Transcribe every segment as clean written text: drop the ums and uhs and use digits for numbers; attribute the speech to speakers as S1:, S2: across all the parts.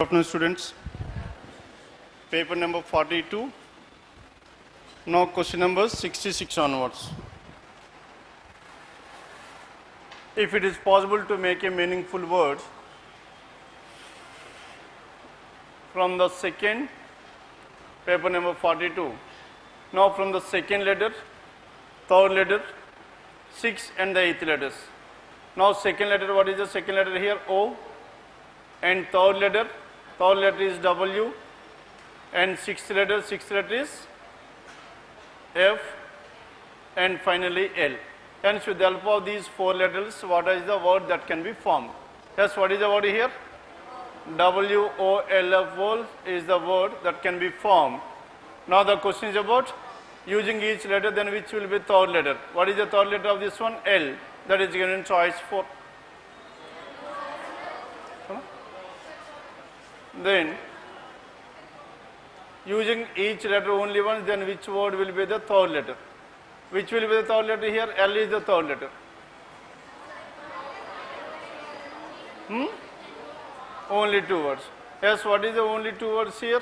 S1: afternoon, students. Paper number 42. Now question number 66 onwards. If it is possible to make a meaningful word from the second, paper number 42. Now from the second letter, third letter, sixth and the eighth letters. Now second letter, what is the second letter here? O. And third letter is W. And sixth letter is F. And finally L. Hence with the help of these four letters, what is the word that can be formed? Yes, what is the word here? W-O-L-F, wolf is the word that can be formed. Now the question is about using each letter, then which will be third letter. What is the third letter of this one? L. That is given in choice 4. Then using each letter only once, then which word will be the third letter? Which will be the third letter here? L is the third letter. Only two words. Yes, what is the only two words here?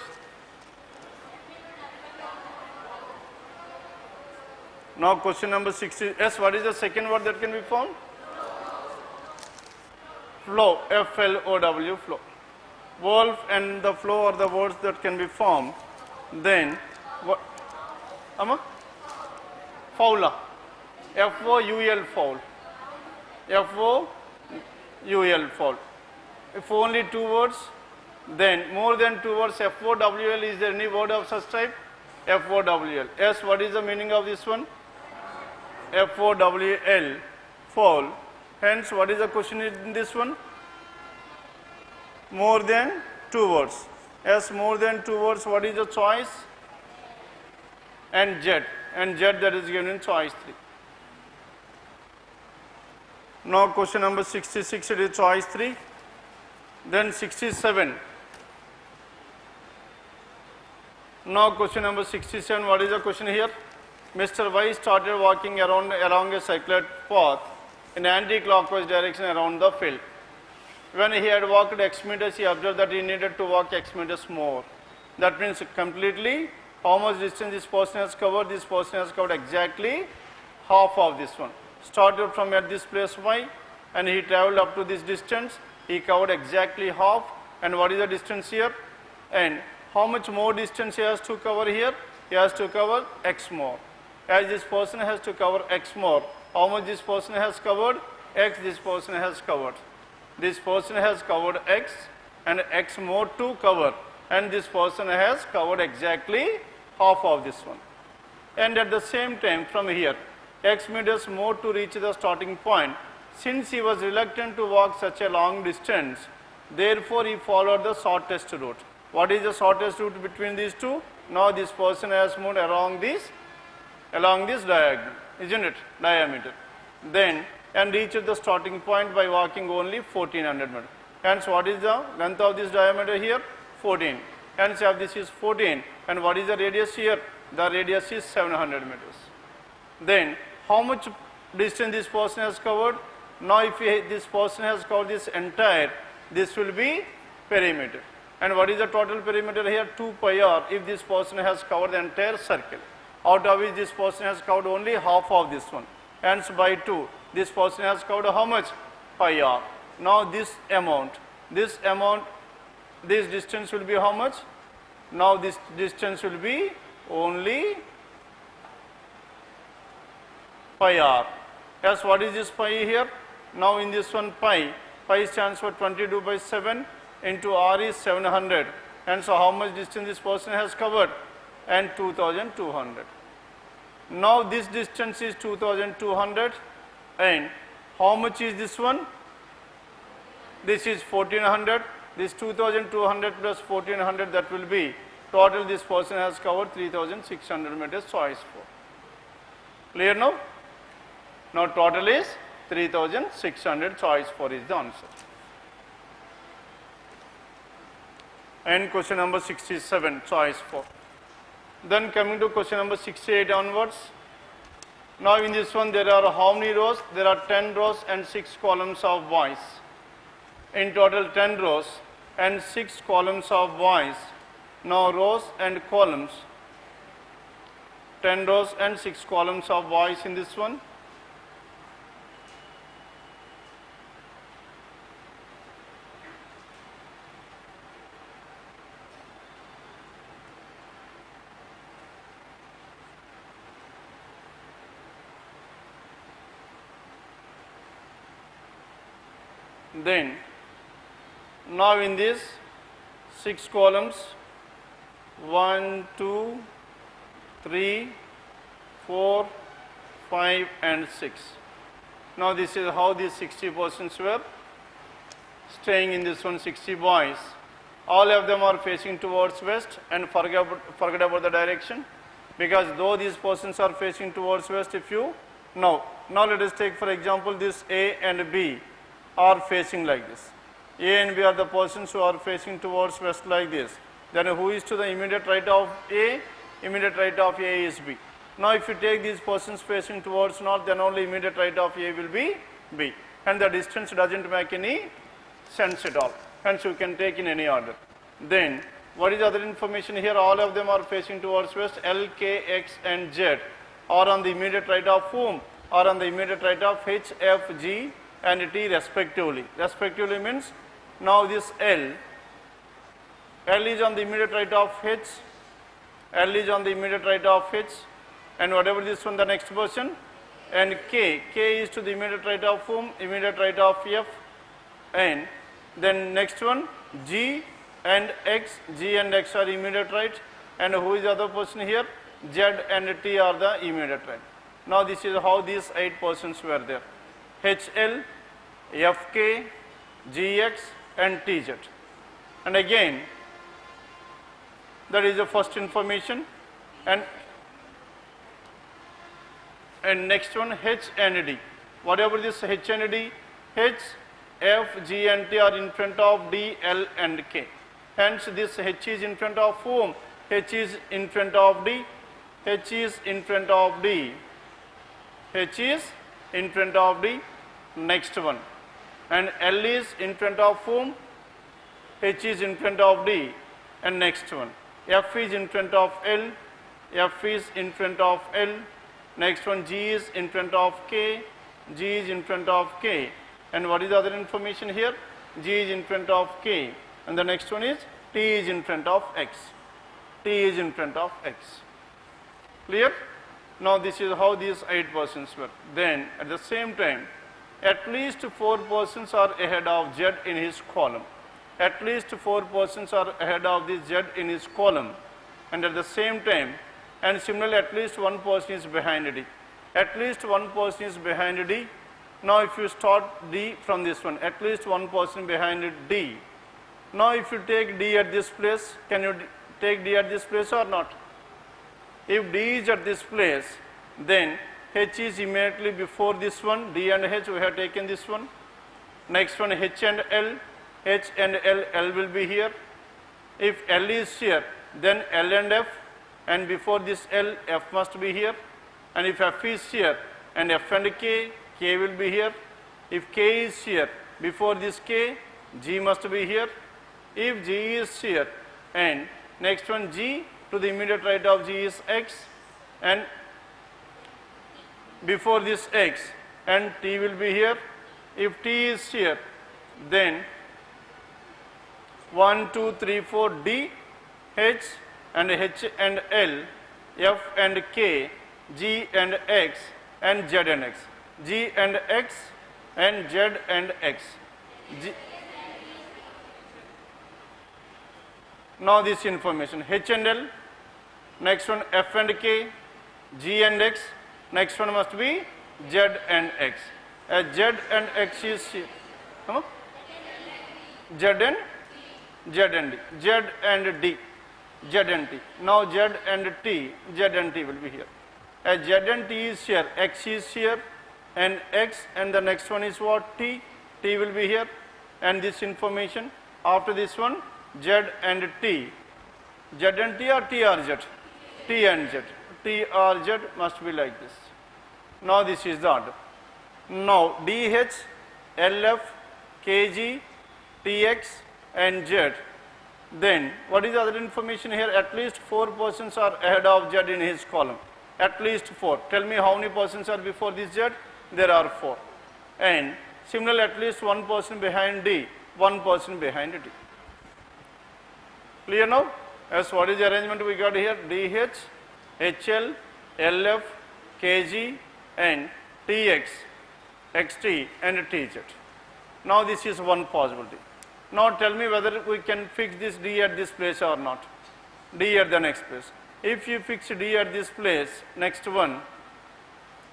S1: Now question number 60. Yes, what is the second word that can be formed? Flow. F-L-O-W, flow. Wolf and the flow are the words that can be formed. Then, what? Fowler. F-O-U-L, foul. F-O-U-L, foul. If only two words, then more than two words, F-O-W-L, is there any word of such type? F-O-W-L. Yes, what is the meaning of this one? F-O-W-L, foul. Hence, what is the question in this one? More than two words. Yes, more than two words, what is the choice? And jet. And jet, that is given in choice 3. Now question number 66, it is choice 3. Then 67. Now question number 67, what is the question here? Mr. Y started walking along a circular path in anti-clockwise direction around the field. When he had walked X meters, he observed that he needed to walk X meters more. That means completely how much distance this person has covered. This person has covered exactly half of this one. Started from at this place Y and he traveled up to this distance. He covered exactly half. And what is the distance here? And how much more distance he has to cover here? He has to cover X more. As this person has to cover X more, how much this person has covered? X this person has covered. This person has covered X and X more to cover, and this person has covered exactly half of this one. And at the same time from here, X meters more to reach the starting point. Since he was reluctant to walk such a long distance, therefore he followed the shortest route. What is the shortest route between these two? Now this person has moved along this diagonal, isn't it? Diameter. Then and reached the starting point by walking only 1400 meters. Hence, what is the length of this diameter here? 14. Hence, if this is 14, and what is the radius here? The radius is 700 meters. Then, how much distance this person has covered? Now, if this person has covered this entire, this will be perimeter. And what is the total perimeter here? 2 pi r if this person has covered the entire circle, out of which this person has covered only half of this one. Hence, by 2. This person has covered how much? Pi r. Now this distance will be how much? Now this distance will be only pi r. Yes, what is this pi here? Now in this one pi stands for 22 by 7 into r is 700. And so how much distance this person has covered? And 2200. Now this distance is 2200. And how much is this one? This is 1400. This 2200 plus 1400, that will be total this person has covered 3600 meters, choice 4. Clear now? Now total is 3600, choice 4 is the answer. And question number 67, choice 4. Then coming to question number 68 onwards. Now in this one there are how many rows? There are 10 rows and 6 columns of boys. In total 10 rows and 6 columns of boys. Now rows and columns, 10 rows and 6 columns of boys in this one. Then now in this 6 columns, 1, 2, 3, 4, 5 and 6. Now this is how these 60 persons were staying in this one, 60 boys. All of them are facing towards west, and forget about the direction, because though these persons are facing towards west, if you now let us take for example this A and B are facing like this. A and B are the persons who are facing towards west like this. Then who is to the immediate right of A? Immediate right of A is B. Now if you take these persons facing towards north, then only immediate right of A will be B. And the distance doesn't make any sense at all. Hence you can take in any order. Then what is other information here? All of them are facing towards west. L, K, X and Z are on the immediate right of whom? Are on the immediate right of H, F, G and T respectively. Respectively means now this L is on the immediate right of H, L is on the immediate right of H, and whatever this one, the next person, and K is to the immediate right of whom? Immediate right of F, and then next one G and X, G and X are immediate right, and who is the other person here? Z and T are the immediate right. Now this is how these 8 persons were there. HL, FK, GX and TZ. And again, that is the first information, and next one H and D. Whatever this H and D, H, F, G and T are in front of D, L and K. Hence this H is in front of whom? H is in front of D, H is in front of D, H is in front of D. Next one, and L is in front of whom? H is in front of D, and next one F is in front of L, F is in front of L. Next one G is in front of K, G is in front of K, and what is the other information here? G is in front of K, and the next one is T is in front of X, T is in front of X. Clear? Now this is how these 8 persons were. Then at the same time, at least 4 persons are ahead of Z in his column. At least 4 persons are ahead of this Z in his column, and at the same time, and similarly at least 1 person is behind D. At least 1 person is behind D. Now if you start D from this one, at least 1 person behind D. Now if you take D at this place, can you take D at this place or not? If D is at this place, then H is immediately before this one. D and H, we have taken this one. Next one H and L, H and L will be here. If L is here, then L and F, and before this L, F must be here. And if F is here, and F and K will be here. If K is here, before this K, G must be here. If G is here, and next one G, to the immediate right of G is X, and before this X, and T will be here. If T is here, then 1, 2, 3, 4 D, H and L, F and K, G and X and Z and X, G and X and Z and X. Now this information, H and L, next one F and K, G and X, next one must be Z and X. As Z and X is here, Z and D, Z and D, Z and T. Now Z and T, Z and T will be here. As Z and T is here, X is here, and X, and the next one is what? T. T will be here, and this information after this one Z and T. Z and T or T or Z? T and Z. T or Z must be like this. Now this is the order. Now DH, LF, KG, TX and Z, then what is the other information here? At least 4 persons are ahead of Z in his column. At least 4. Tell me how many persons are before this Z? There are 4. And similarly, at least 1 person behind D, 1 person behind D. Clear now? As what is the arrangement we got here? DH, HL, LF, KG and TX, XT and TZ. Now this is one possibility. Now tell me whether we can fix this D at this place or not. D at the next place. If you fix D at this place, next one,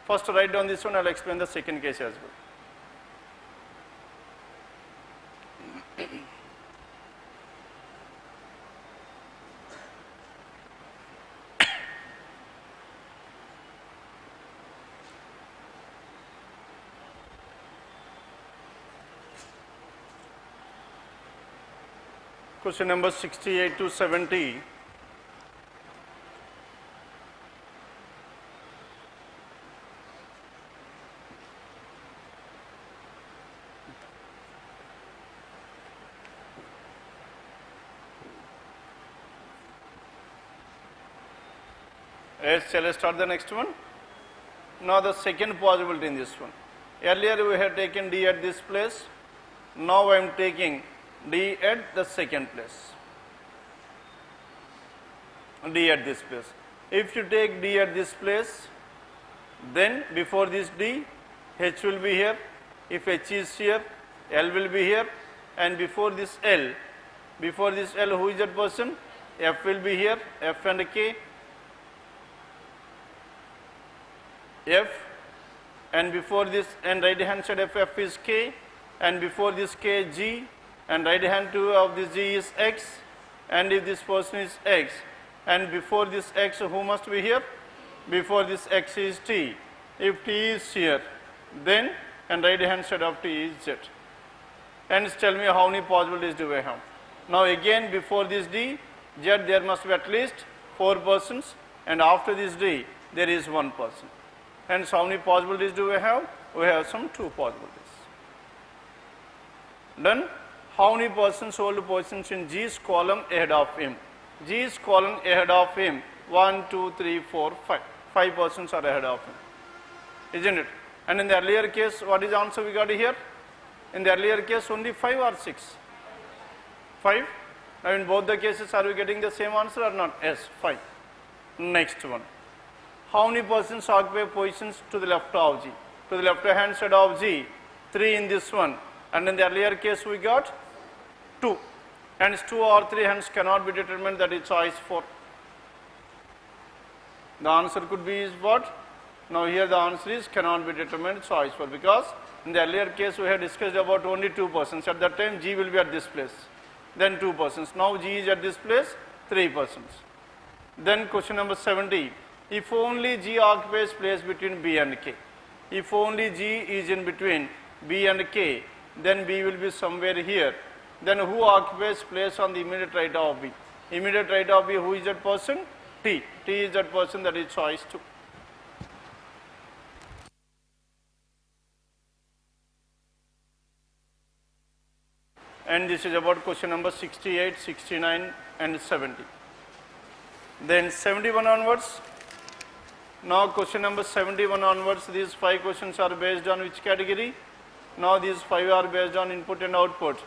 S1: first write down this one, I will explain the second case as well. Question number 68 to 70. Yes, shall I start the next one? Now the second possibility in this one. Earlier we had taken D at this place. Now I am taking D at the second place. D at this place. If you take D at this place, then before this D, H will be here. If H is here, L will be here. And before this L, who is that person? F will be here, F and K. F, and before this, and right hand side of F is K, and before this K, G, and right hand to of this G is X, and if this person is X, and before this X, who must be here? Before this X is T. If T is here, then, and right hand side of T is Z. And tell me how many possibilities do we have? Now again before this D, Z, there must be at least 4 persons, and after this D, there is 1 person. Hence, how many possibilities do we have? We have some 2 possibilities. Then, how many persons hold positions in G's column ahead of him? G's column ahead of him, 1, 2, 3, 4, 5. 5 persons are ahead of him. Isn't it? And in the earlier case, what is the answer we got here? In the earlier case, only 5 or 6? 5. Now, in both the cases, are we getting the same answer or not? Yes, 5. Next one. How many persons occupy positions to the left of G? To the left hand side of G, 3 in this one. And in the earlier case, we got 2. Hence, 2 or 3 hence cannot be determined, that is choice 4. The answer could be is what? Now, here the answer is cannot be determined, choice 4, because in the earlier case, we had discussed about only 2 persons. At that time, G will be at this place. Then 2 persons. Now, G is at this place, 3 persons. Then question number 70. If only G occupies place between B and K. If only G is in between B and K, then B will be somewhere here. Then who occupies place on the immediate right of B? Immediate right of B, who is that person? T. T is that person, that is choice 2. And this is about question number 68, 69 and 70. Then 71 onwards. Now question number 71 onwards, these 5 questions are based on which category? Now these 5 are based on input and output.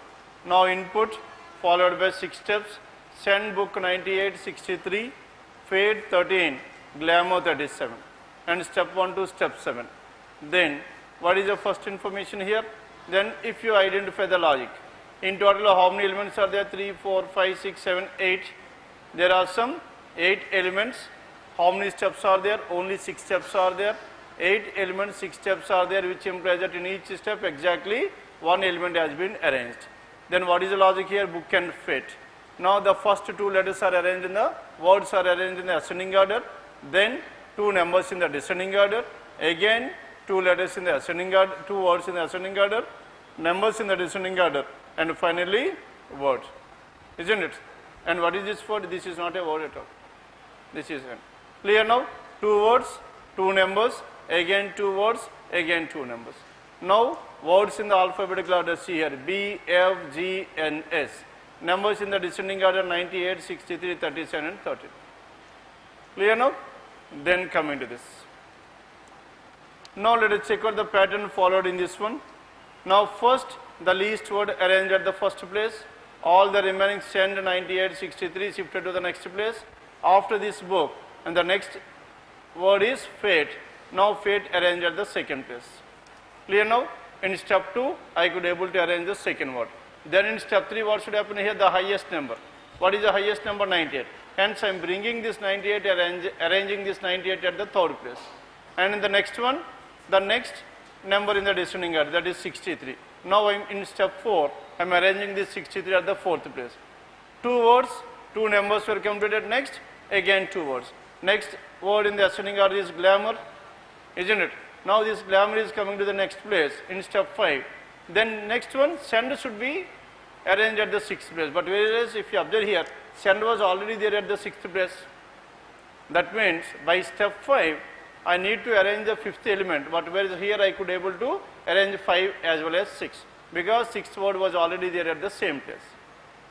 S1: Now input followed by 6 steps, send book 98, 63, fade 13, glamour 37, and step 1 to step 7. Then what is the first information here? Then if you identify the logic, in total how many elements are there? 3, 4, 5, 6, 7, 8. There are some 8 elements. How many steps are there? Only 6 steps are there. 8 elements, 6 steps are there, which implies that in each step exactly 1 element has been arranged. Then what is the logic here? Book and fate. Now the first 2 letters are arranged in the, words are arranged in the ascending order. Then 2 numbers in the descending order. Again 2 letters in the ascending order, 2 words in the ascending order, numbers in the descending order, and finally word. Isn't it? And what is this word? This is not a word at all. This is an. Clear now? 2 words, 2 numbers, again 2 words, again 2 numbers. Now words in the alphabetical order, see here, B, F, G, and S. Numbers in the descending order 98, 63, 37 and 13. Clear now? Then coming to this. Now let us check out the pattern followed in this one. Now first the least word arranged at the first place. All the remaining send 98, 63 shifted to the next place. After this book and the next word is fate. Now fate arranged at the second place. Clear now? In step 2 I could able to arrange the second word. Then in step 3 what should happen here? The highest number. What is the highest number? 98. Hence I am bringing this 98, arranging this 98 at the third place. And in the next one, the next number in the descending order, that is 63. Now I am in step 4, I am arranging this 63 at the fourth place. 2 words, 2 numbers were completed. Next, again 2 words. Next word in the ascending order is glamour, isn't it? Now this glamour is coming to the next place in step 5. Then next one, send should be arranged at the 6th place. But whereas if you observe here, send was already there at the 6th place. That means by step 5, I need to arrange the 5th element. But whereas here I could able to arrange 5 as well as 6. Because 6th word was already there at the same place.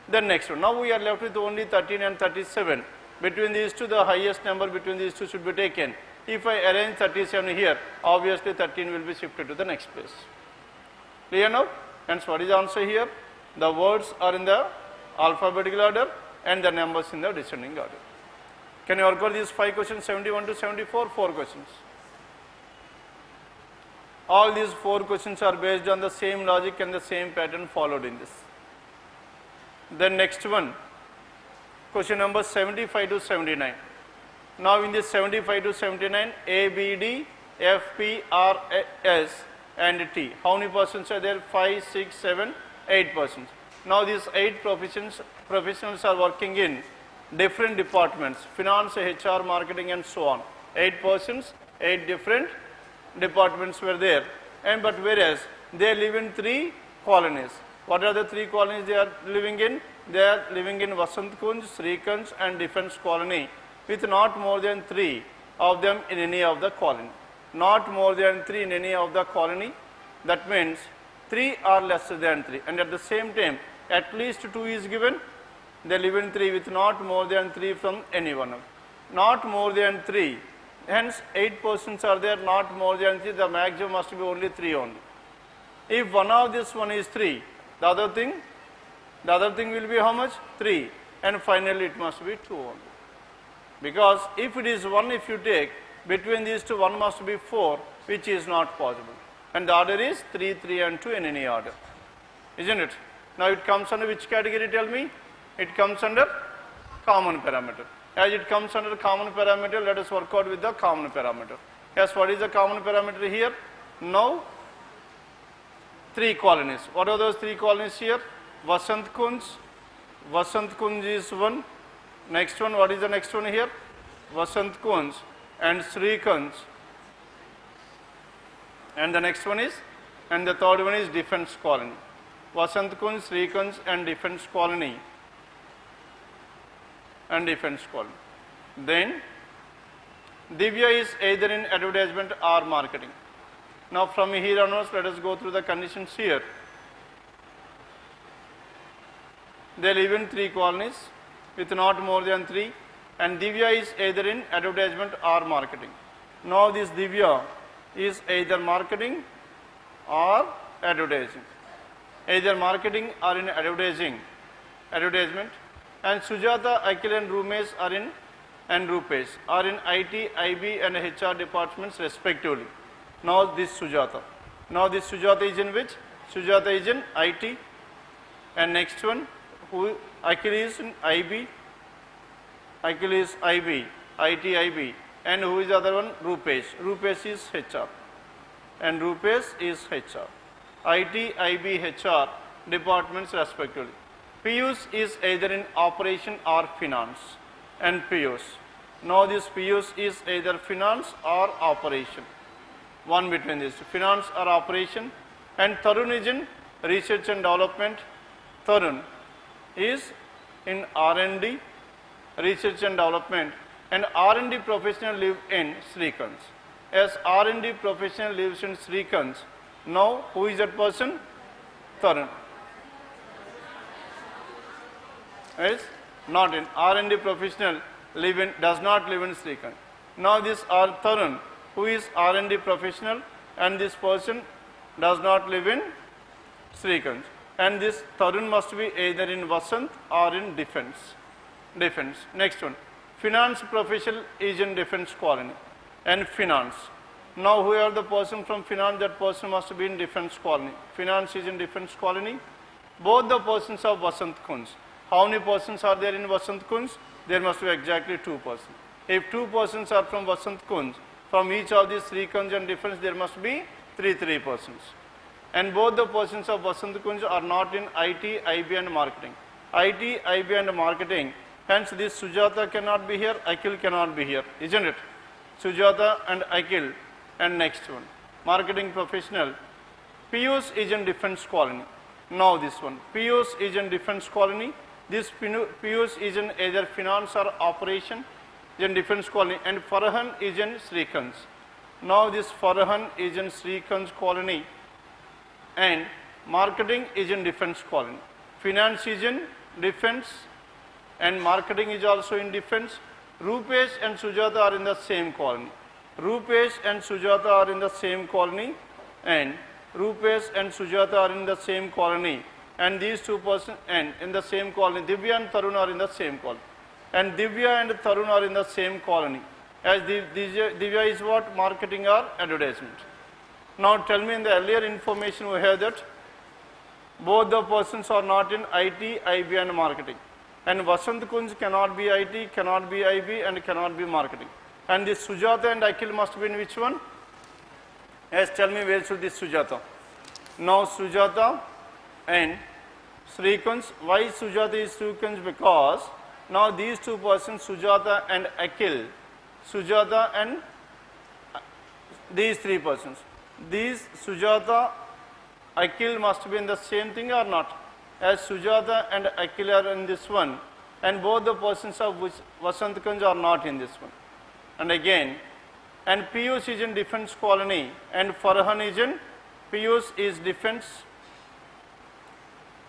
S1: Then next one. Now we are left with only 13 and 37. Between these two, the highest number between these two should be taken. If I arrange 37 here, obviously 13 will be shifted to the next place. Clear now? Hence what is the answer here? The words are in the alphabetical order and the numbers in the descending order. Can you work out these 5 questions, 71 to 74? 4 questions. All these 4 questions are based on the same logic and the same pattern followed in this. Then next one, question number 75 to 79. Now in this 75 to 79, A, B, D, F, P, R, S and T. How many persons are there? 5, 6, 7, 8 persons. Now these 8 professionals are working in different departments, finance, HR, marketing and so on. 8 persons, 8 different departments were there. And but whereas they live in 3 colonies. What are the 3 colonies they are living in? They are living in Vasant Kunj, Srikanj and Defense Colony with not more than 3 of them in any of the colony. Not more than 3 in any of the colony. That means 3 are less than 3. And at the same time, at least 2 is given. They live in 3 with not more than 3 from any one of them. Not more than 3. Hence 8 persons are there, not more than 3. The maximum must be only 3 only. If one of this one is 3, the other thing will be how much? 3. And finally it must be 2 only. Because if it is 1, if you take, between these two, 1 must be 4, which is not possible. And the order is 3, 3 and 2 in any order. Isn't it? Now it comes under which category, tell me? It comes under common parameter. As it comes under common parameter, let us work out with the common parameter. Yes, what is the common parameter here? Now, 3 colonies. What are those 3 colonies here? Vasant Kunj. Vasant Kunj is 1. Next one, what is the next one here? Vasant Kunj and Srikanj. And the next one is, and the third one is Defense Colony. Vasant Kunj, Srikanj and Defense Colony. And Defense Colony. Then, Divya is either in advertisement or marketing. Now from here onwards, let us go through the conditions here. They live in 3 colonies with not more than 3, and Divya is either in advertisement or marketing. Now this Divya is either marketing or advertising. Either marketing or in advertisement. And Sujata, Akhil and Rupesh are in IT, IB and HR departments respectively. Now this Sujata. Now this Sujata is in which? Sujata is in IT. And next one, Akhil is in IB. Akhil is IB, IT, IB. And who is the other one? Rupesh. Rupesh is HR. And Rupesh is HR. IT, IB, HR departments respectively. Piyush is either in operation or finance. And Piyush. Now this Piyush is either finance or operation. One between these, finance or operation. And Tarun is in research and development. Tarun is in R&D, research and development. And R&D professional live in Srikanj. As R&D professional lives in Srikanj, now who is that person? Tarun. is not in. R&D professional does not live in Srikanj. Now this Tarun, who is R&D professional, and this person does not live in Srikanj. And this Tarun must be either in Vasant or in defense. Next one. Finance professional is in defense colony. And finance. Now who are the person from finance? That person must be in defense colony. Finance is in defense colony. Both the persons are Vasant Kunj. How many persons are there in Vasant Kunj? There must be exactly 2 persons. If 2 persons are from Vasant Kunj, from each of these Srikanj and defense, there must be 3 persons. And both the persons of Vasant Kunj are not in IT, IB and marketing. IT, IB and marketing. Hence this Sujata cannot be here, Akhil cannot be here, isn't it? Sujata and Akhil. And next one. Marketing professional. Piyush is in defense colony. Now this one. Piyush is in defense colony. This Piyush is in either finance or operation, in defense colony, and Farhan is in Srikanj. Now this Farhan is in Srikanj colony, and marketing is in defense colony. Finance is in defense, and marketing is also in defense. Rupesh and Sujata are in the same colony. Rupesh and Sujata are in the same colony, and Rupesh and Sujata are in the same colony. And these 2 persons and in the same colony. Divya and Tarun are in the same colony. And Divya and Tarun are in the same colony. As Divya is what? Marketing or advertisement. Now tell me, in the earlier information we have that both the persons are not in IT, IB and marketing. And Vasant Kunj cannot be IT, cannot be IB and cannot be marketing. And this Sujata and Akhil must be in which one? Yes, tell me, where should this Sujata? Now Sujata and Srikanj. Why Sujata is Srikanj? Because now these 2 persons, Sujata and Akhil, Sujata and these 3 persons, these Sujata, Akhil must be in the same thing or not? As Sujata and Akhil are in this one, and both the persons of Vasant Kunj are not in this one. And again, and Piyush is in defense colony, and Farhan is in, Piyush is defense,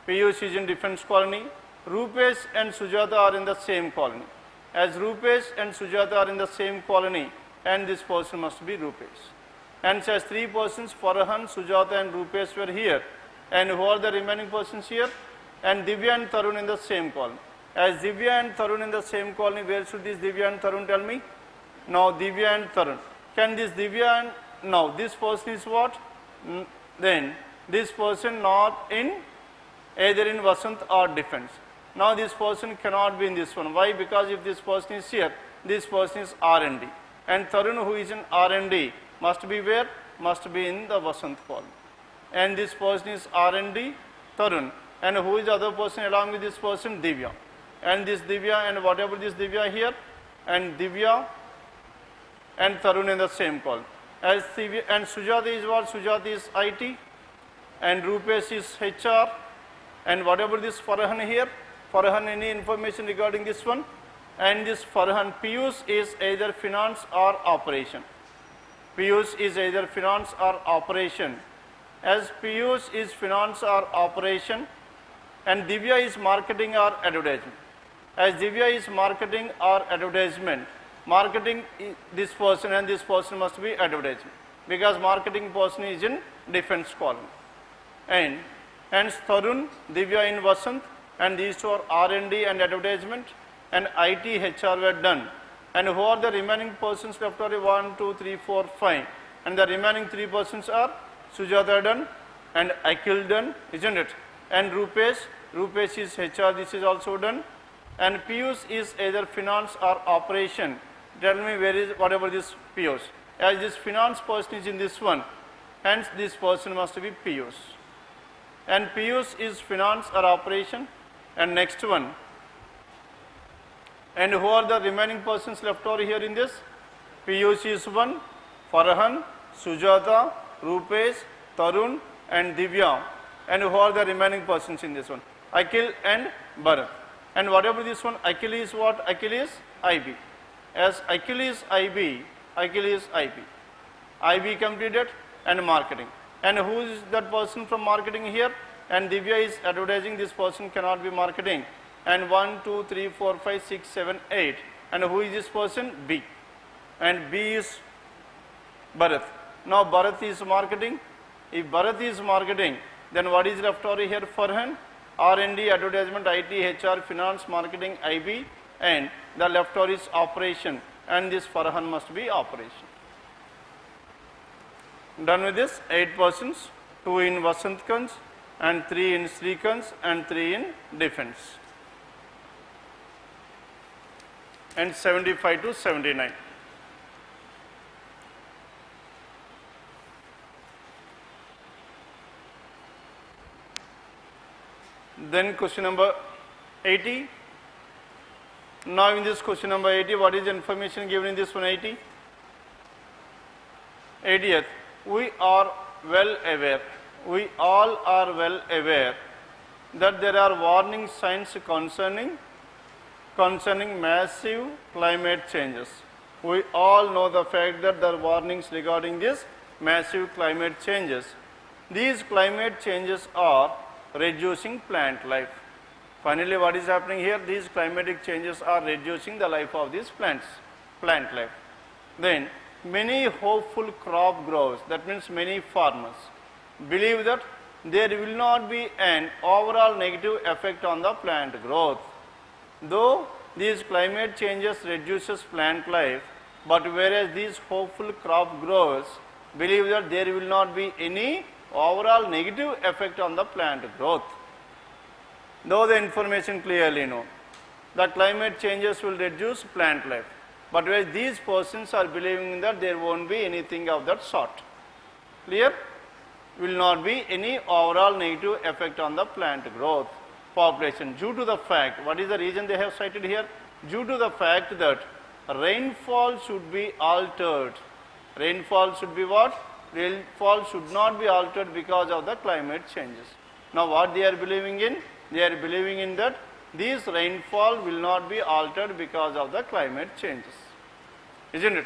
S1: Piyush is in defense colony. Rupesh and Sujata are in the same colony. As Rupesh and Sujata are in the same colony, and this person must be Rupesh. And as 3 persons, Farhan, Sujata and Rupesh were here. And who are the remaining persons here? And Divya and Tarun in the same colony. As Divya and Tarun in the same colony, where should this Divya and Tarun, tell me? Now Divya and Tarun. Can this Divya and, now this person is what? Then this person not in either in Vasant or defense. Now this person cannot be in this one. Why? Because if this person is here, this person is R&D. And Tarun, who is in R&D, must be where? Must be in the Vasant column. And this person is R&D, Tarun. And who is the other person along with this person? Divya. And this Divya and whatever this Divya here, and Divya and Tarun in the same column. As Divya and Sujata is what? Sujata is IT, and Rupesh is HR, and whatever this Farhan here, Farhan any information regarding this one, and this Farhan Piyush is either finance or operation. Piyush is either finance or operation. As Piyush is finance or operation, and Divya is marketing or advertisement. As Divya is marketing or advertisement, marketing this person and this person must be advertisement, because marketing person is in defense column. And hence Tarun, Divya in Vasant, and these 2 are R&D and advertisement, and IT, HR were done. And who are the remaining persons left? Are 1, 2, 3, 4, 5. And the remaining 3 persons are Sujata done and Akhil done, isn't it? And Rupesh is HR, this is also done. And Piyush is either finance or operation. Tell me where is whatever this Piyush. As this finance person is in this one, hence this person must be Piyush. And Piyush is finance or operation. And next one. And who are the remaining persons left over here in this? Piyush is 1, Farhan, Sujata, Rupesh, Tarun and Divya. And who are the remaining persons in this one? Akhil and Bharat. And whatever this one, Akhil is what? Akhil is IB. As Akhil is IB, Akhil is IB. IB completed and marketing. And who is that person from marketing here? And Divya is advertising, this person cannot be marketing. and 1, 2, 3, 4, 5, 6, 7, 8. And who is this person? B. And B is Bharat. Now Bharat is marketing. If Bharat is marketing, then what is left over here for him? R&D, advertisement, IT, HR, finance, marketing, IB, and the left over is operation, and this Farhan must be operation. Done with this, 8 persons, 2 in Vasantkanj, and 3 in Srikanj, and 3 in defense. And 75 to 79. Then question number 80. Now in this question number 80, what is the information given in this one 80? 80th, we all are well aware that there are warning signs concerning massive climate changes. We all know the fact that there are warnings regarding this massive climate changes. These climate changes are reducing plant life. Finally, what is happening here? These climatic changes are reducing the life of these plant life. Then, many hopeful crop growers, that means many farmers, believe that there will not be an overall negative effect on the plant growth. Though these climate changes reduces plant life, but whereas these hopeful crop growers believe that there will not be any overall negative effect on the plant growth. Though the information clearly know, the climate changes will reduce plant life, but whereas these persons are believing that there won't be anything of that sort. Clear? Will not be any overall negative effect on the plant growth population due to the fact, what is the reason they have cited here? Due to the fact that rainfall should be altered. Rainfall should be what? Rainfall should not be altered because of the climate changes. Now what they are believing in? They are believing in that this rainfall will not be altered because of the climate changes. Isn't it?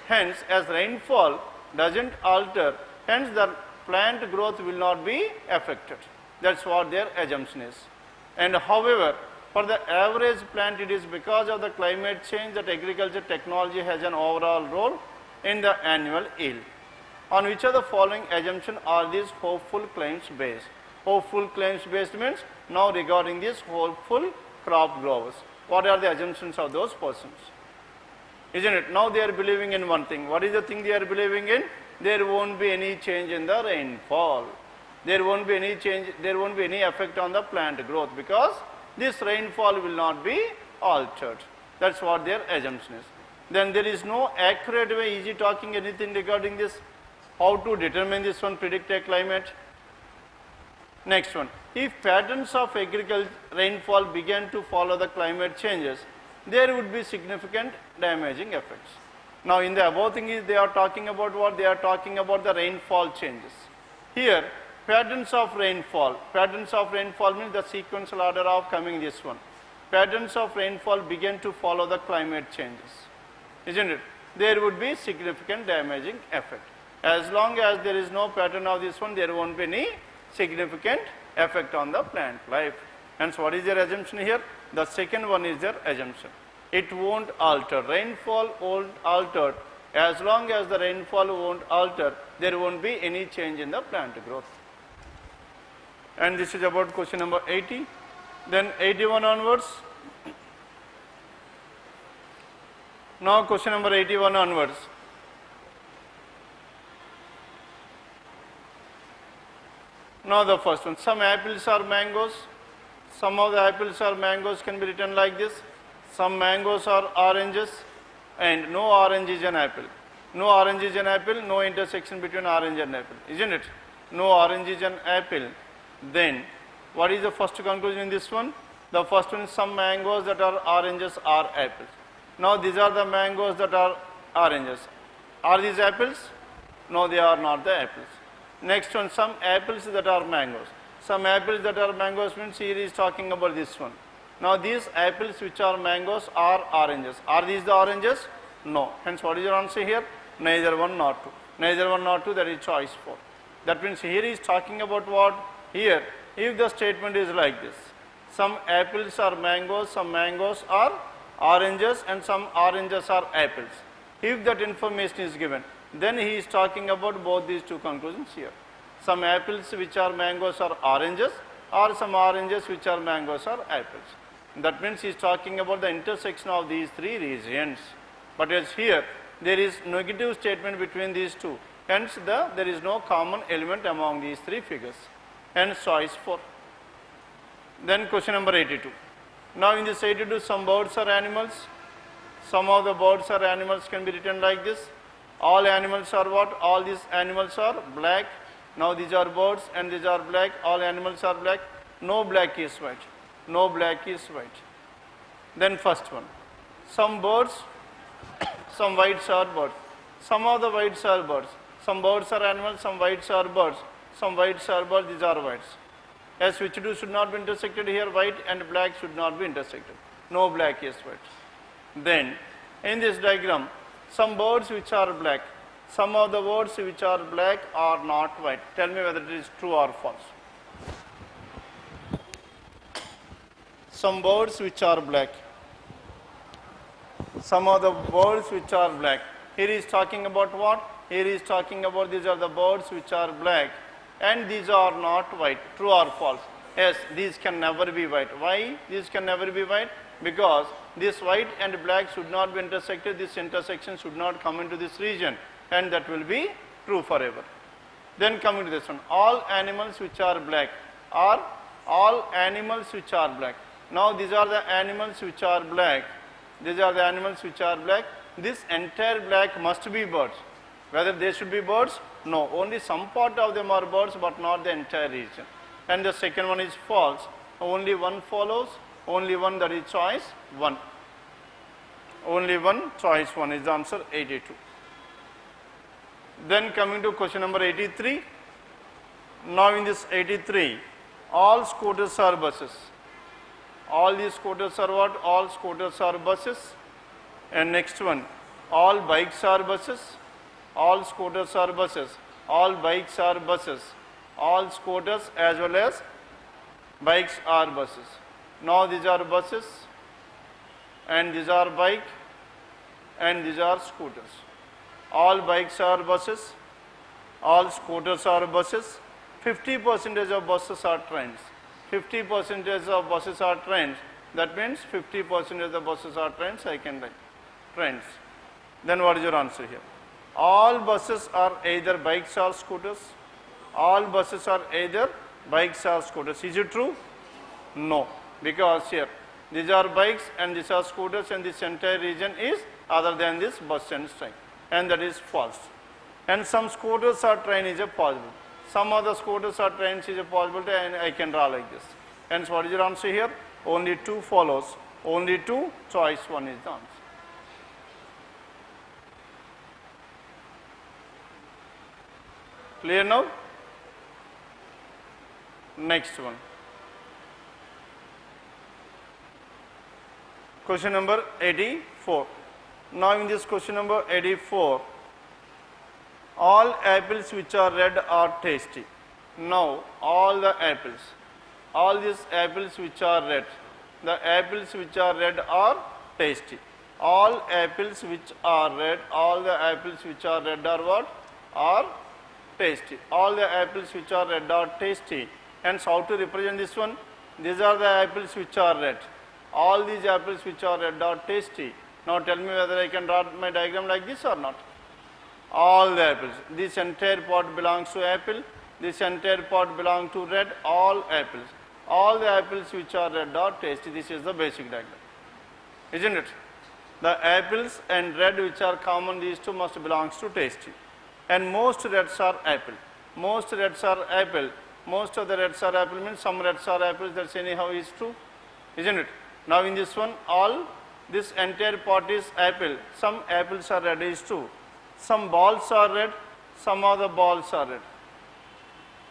S1: Hence, as rainfall doesn't alter, hence the plant growth will not be affected. That's what their assumption is. And however, for the average plant, it is because of the climate change that agriculture technology has an overall role in the annual yield. On which of the following assumptions are these hopeful claims based? Hopeful claims based means now regarding these hopeful crop growers. What are the assumptions of those persons? Isn't it? Now they are believing in one thing. What is the thing they are believing in? There won't be any change in the rainfall. There won't be any change, there won't be any effect on the plant growth because this rainfall will not be altered. That's what their assumption is. Then there is no accurate way, easy talking anything regarding this. How to determine this one, predict a climate? Next one, if patterns of agriculture rainfall began to follow the climate changes, there would be significant damaging effects. Now in the above thing is they are talking about what? They are talking about the rainfall changes. Here, patterns of rainfall means the sequential order of coming this one. Patterns of rainfall began to follow the climate changes. Isn't it? There would be significant damaging effect. As long as there is no pattern of this one, there won't be any significant effect on the plant life. Hence, what is their assumption here? The second one is their assumption. It won't alter. Rainfall won't alter. As long as the rainfall won't alter, there won't be any change in the plant growth. And this is about question number 80. Then 81 onwards. Now question number 81 onwards. Now the first one, some apples are mangoes. Some of the apples are mangoes can be written like this. Some mangoes are oranges and no orange is an apple. No orange is an apple, no intersection between orange and apple. Isn't it? No orange is an apple. Then what is the first conclusion in this one? The first one is some mangoes that are oranges are apples. Now these are the mangoes that are oranges. Are these apples? No, they are not the apples. Next one, some apples that are mangoes. Some apples that are mangoes means here is talking about this one. Now these apples which are mangoes are oranges. Are these the oranges? No. Hence what is your answer here? Neither one nor two. Neither one nor two, that is choice 4. That means here is talking about what? Here, if the statement is like this. Some apples are mangoes, some mangoes are oranges, and some oranges are apples. If that information is given, then he is talking about both these two conclusions here. Some apples which are mangoes are oranges, or some oranges which are mangoes are apples. That means he is talking about the intersection of these three regions. But as here, there is negative statement between these two. Hence, there is no common element among these three figures. Hence, choice 4. Then question number 82. Now in this 82, some birds are animals. Some of the birds or animals can be written like this. All animals are what? All these animals are black. Now these are birds and these are black. All animals are black. No black is white. No black is white. Then first one. Some birds, some whites are birds. Some of the whites are birds. Some birds are animals, some whites are birds. Some whites are birds, these are whites. As which two should not be intersected here? White and black should not be intersected. No black is white. Then, in this diagram, some birds which are black. Some of the birds which are black are not white. Tell me whether it is true or false. Some birds which are black. Some of the birds which are black. Here he is talking about what? Here he is talking about these are the birds which are black and these are not white. True or false? Yes, these can never be white. Why these can never be white? Because this white and black should not be intersected. This intersection should not come into this region, and that will be true forever. Then coming to this one, all animals which are black are all animals which are black. Now these are the animals which are black. These are the animals which are black. This entire black must be birds. Whether they should be birds? No, only some part of them are birds, but not the entire region. And the second one is false. Only one follows. Only one, that is choice 1. Only one, choice 1 is the answer 82. Then coming to question number 83. Now in this 83, all scooters are buses. All these scooters are what? All scooters are buses. And next one, all bikes are buses. All scooters are buses. All bikes are buses. All scooters as well as bikes are buses. Now these are buses and these are bike and these are scooters. All bikes are buses. All scooters are buses. 50% of buses are trains. 50% of buses are trains. That means 50% of the buses are trains. I can write trains. Then what is your answer here? All buses are either bikes or scooters. All buses are either bikes or scooters. Is it true? No. Because here, these are bikes and these are scooters and this entire region is other than this bus and train. And that is false. And some scooters or train is a possible. Some other scooters or trains is a possibility, and I can draw like this. Hence, what is your answer here? Only 2 follows. Only 2, choice 1 is the answer. Clear now? Next one. Question number 84. Now in this question number 84, all apples which are red are tasty. Now all the apples, all these apples which are red, the apples which are red are tasty. All apples which are red, all the apples which are red are what? Are tasty. All the apples which are red are tasty. Hence, how to represent this one? These are the apples which are red. All these apples which are red are tasty. Now tell me whether I can draw my diagram like this or not. All the apples. This entire part belongs to apple. This entire part belongs to red. All apples. All the apples which are red are tasty. This is the basic diagram. Isn't it? The apples and red which are common, these two must belongs to tasty. And most reds are apple. Most reds are apple. Most of the reds are apple means some reds are apples. That's anyhow is true. Isn't it? Now in this one, all this entire part is apple. Some apples are red is true. Some balls are red. Some of the balls are red.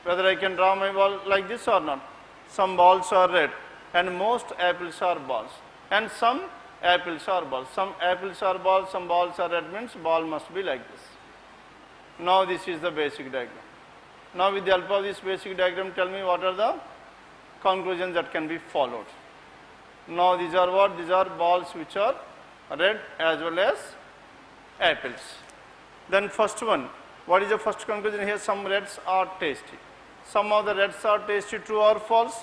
S1: Whether I can draw my ball like this or not. Some balls are red. And most apples are balls. And some apples are balls. Some apples are balls. Some balls are red means ball must be like this. Now this is the basic diagram. Now with the help of this basic diagram, tell me what are the conclusions that can be followed. Now these are what? These are balls which are red as well as apples. Then first one, what is the first conclusion here? Some reds are tasty. Some of the reds are tasty, true or false?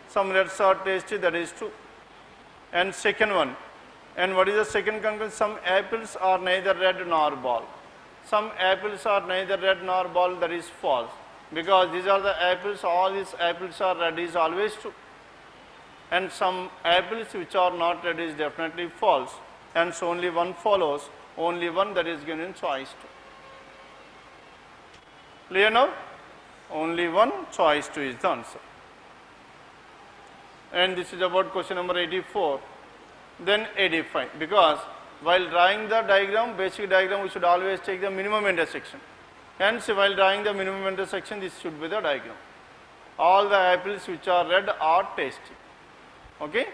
S1: Some reds are tasty, that is true. And second one, and what is the second conclusion? Some apples are neither red nor ball. Some apples are neither red nor ball, that is false. Because these are the apples, all these apples are red is always true. And some apples which are not red is definitely false. And so only one follows, only one, that is given in choice 2. Clear now? Only one, choice 2 is the answer. And this is about question number 84. Then 85, because while drawing the diagram, basic diagram, we should always take the minimum intersection. Hence, while drawing the minimum intersection, this should be the diagram. All the apples which are red are tasty. Okay?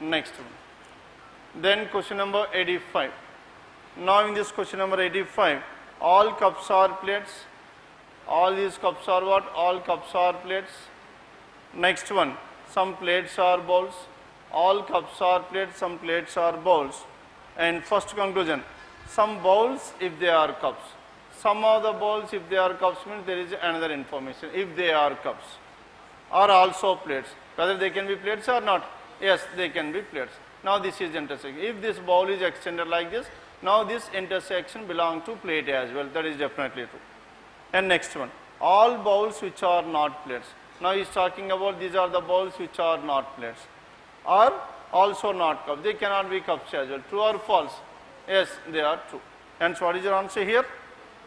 S1: Next one. Then question number 85. Now in this question number 85, all cups are plates. All these cups are what? All cups are plates. Next one, some plates are bowls. All cups are plates, some plates are bowls. And first conclusion, some bowls if they are cups. Some of the bowls if they are cups means there is another information. If they are cups are also plates. Whether they can be plates or not? Yes, they can be plates. Now this is intersection. If this bowl is extended like this, now this intersection belongs to plate as well. That is definitely true. And next one, all bowls which are not plates. Now he is talking about these are the bowls which are not plates. Are also not cups. They cannot be cups as well. True or false? Yes, they are true. Hence, what is your answer here?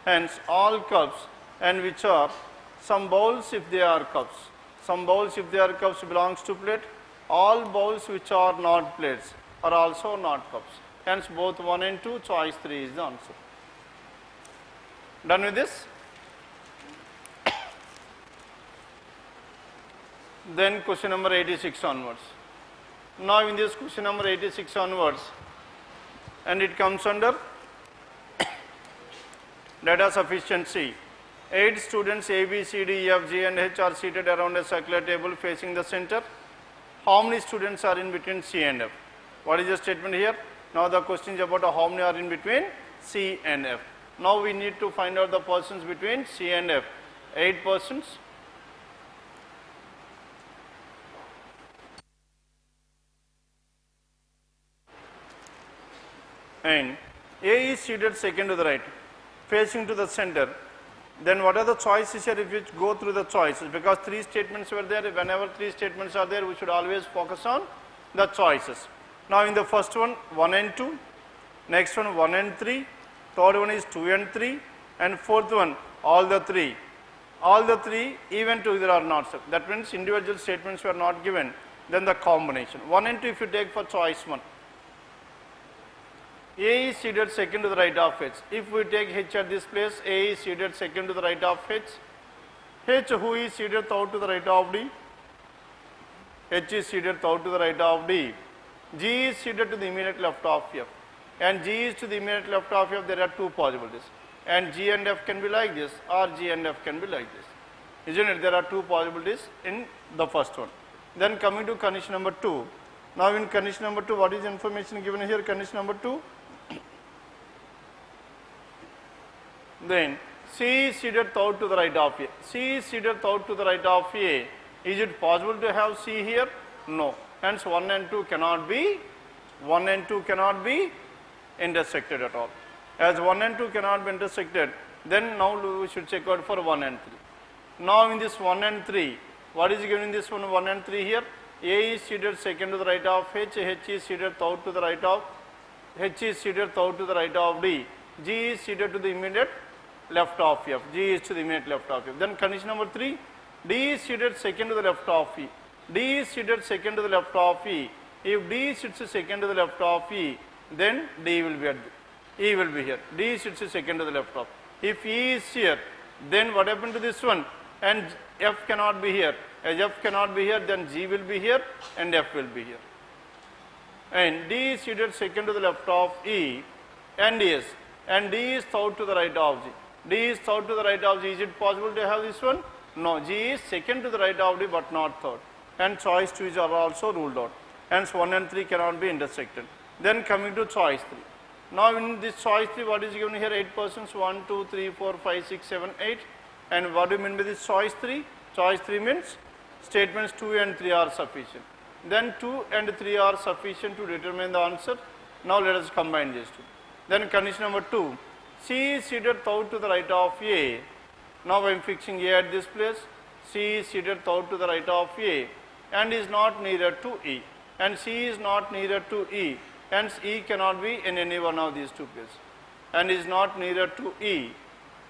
S1: Hence, all cups and which are some bowls if they are cups. Some bowls if they are cups belongs to plate. All bowls which are not plates are also not cups. Hence, both 1 and 2, choice 3 is the answer. Done with this? Then question number 86 onwards. Now in this question number 86 onwards, and it comes under data sufficiency. 8 students A, B, C, D, E, F, G and H are seated around a circular table facing the center. How many students are in between C and F? What is the statement here? Now the question is about how many are in between C and F. Now we need to find out the persons between C and F. 8 persons. And A is seated second to the right, facing to the center. Then what are the choices here if you go through the choices? Because 3 statements were there. Whenever 3 statements are there, we should always focus on the choices. Now in the first one, 1 and 2. Next one, 1 and 3. Third one is 2 and 3. And fourth one, all the 3. All the 3 even together are not. That means individual statements were not given. Then the combination. 1 and 2 if you take for choice 1. A is seated second to the right of H. If we take H at this place, A is seated second to the right of H. H who is seated third to the right of D. H is seated third to the right of D. G is seated to the immediate left of F. And G is to the immediate left of F, there are 2 possibilities. And G and F can be like this or G and F can be like this. Isn't it? There are 2 possibilities in the first one. Then coming to condition number 2. Now in condition number 2, what is the information given here? Condition number 2. Then C is seated third to the right of A. C is seated third to the right of A. Is it possible to have C here? No. Hence 1 and 2 cannot be intersected at all. As 1 and 2 cannot be intersected, then now we should check out for 1 and 3. Now in this 1 and 3, what is given in this one 1 and 3 here? A is seated second to the right of H. H is seated third to the right of H is seated third to the right of D. G is seated to the immediate left of F. G is to the immediate left of F. Then condition number 3, D is seated second to the left of E. D is seated second to the left of E. If D sits second to the left of E, then D will be at E will be here. D sits second to the left of. If E is here, then what happened to this one? And F cannot be here. As F cannot be here, then G will be here and F will be here. And D is seated second to the left of E and D is third to the right of G. D is third to the right of G. Is it possible to have this one? No. G is second to the right of D but not third. and choice 2 is also ruled out. Hence 1 and 3 cannot be intersected. Then coming to choice 3. Now in this choice 3, what is given here? 8 persons, 1, 2, 3, 4, 5, 6, 7, 8. And what do you mean by this choice 3? Choice 3 means statements 2 and 3 are sufficient. Then 2 and 3 are sufficient to determine the answer. Now let us combine these two. Then condition number 2, C is seated third to the right of A. Now I am fixing A at this place. C is seated third to the right of A and is not nearer to E. And C is not nearer to E. Hence E cannot be in any one of these two places. And is not nearer to E.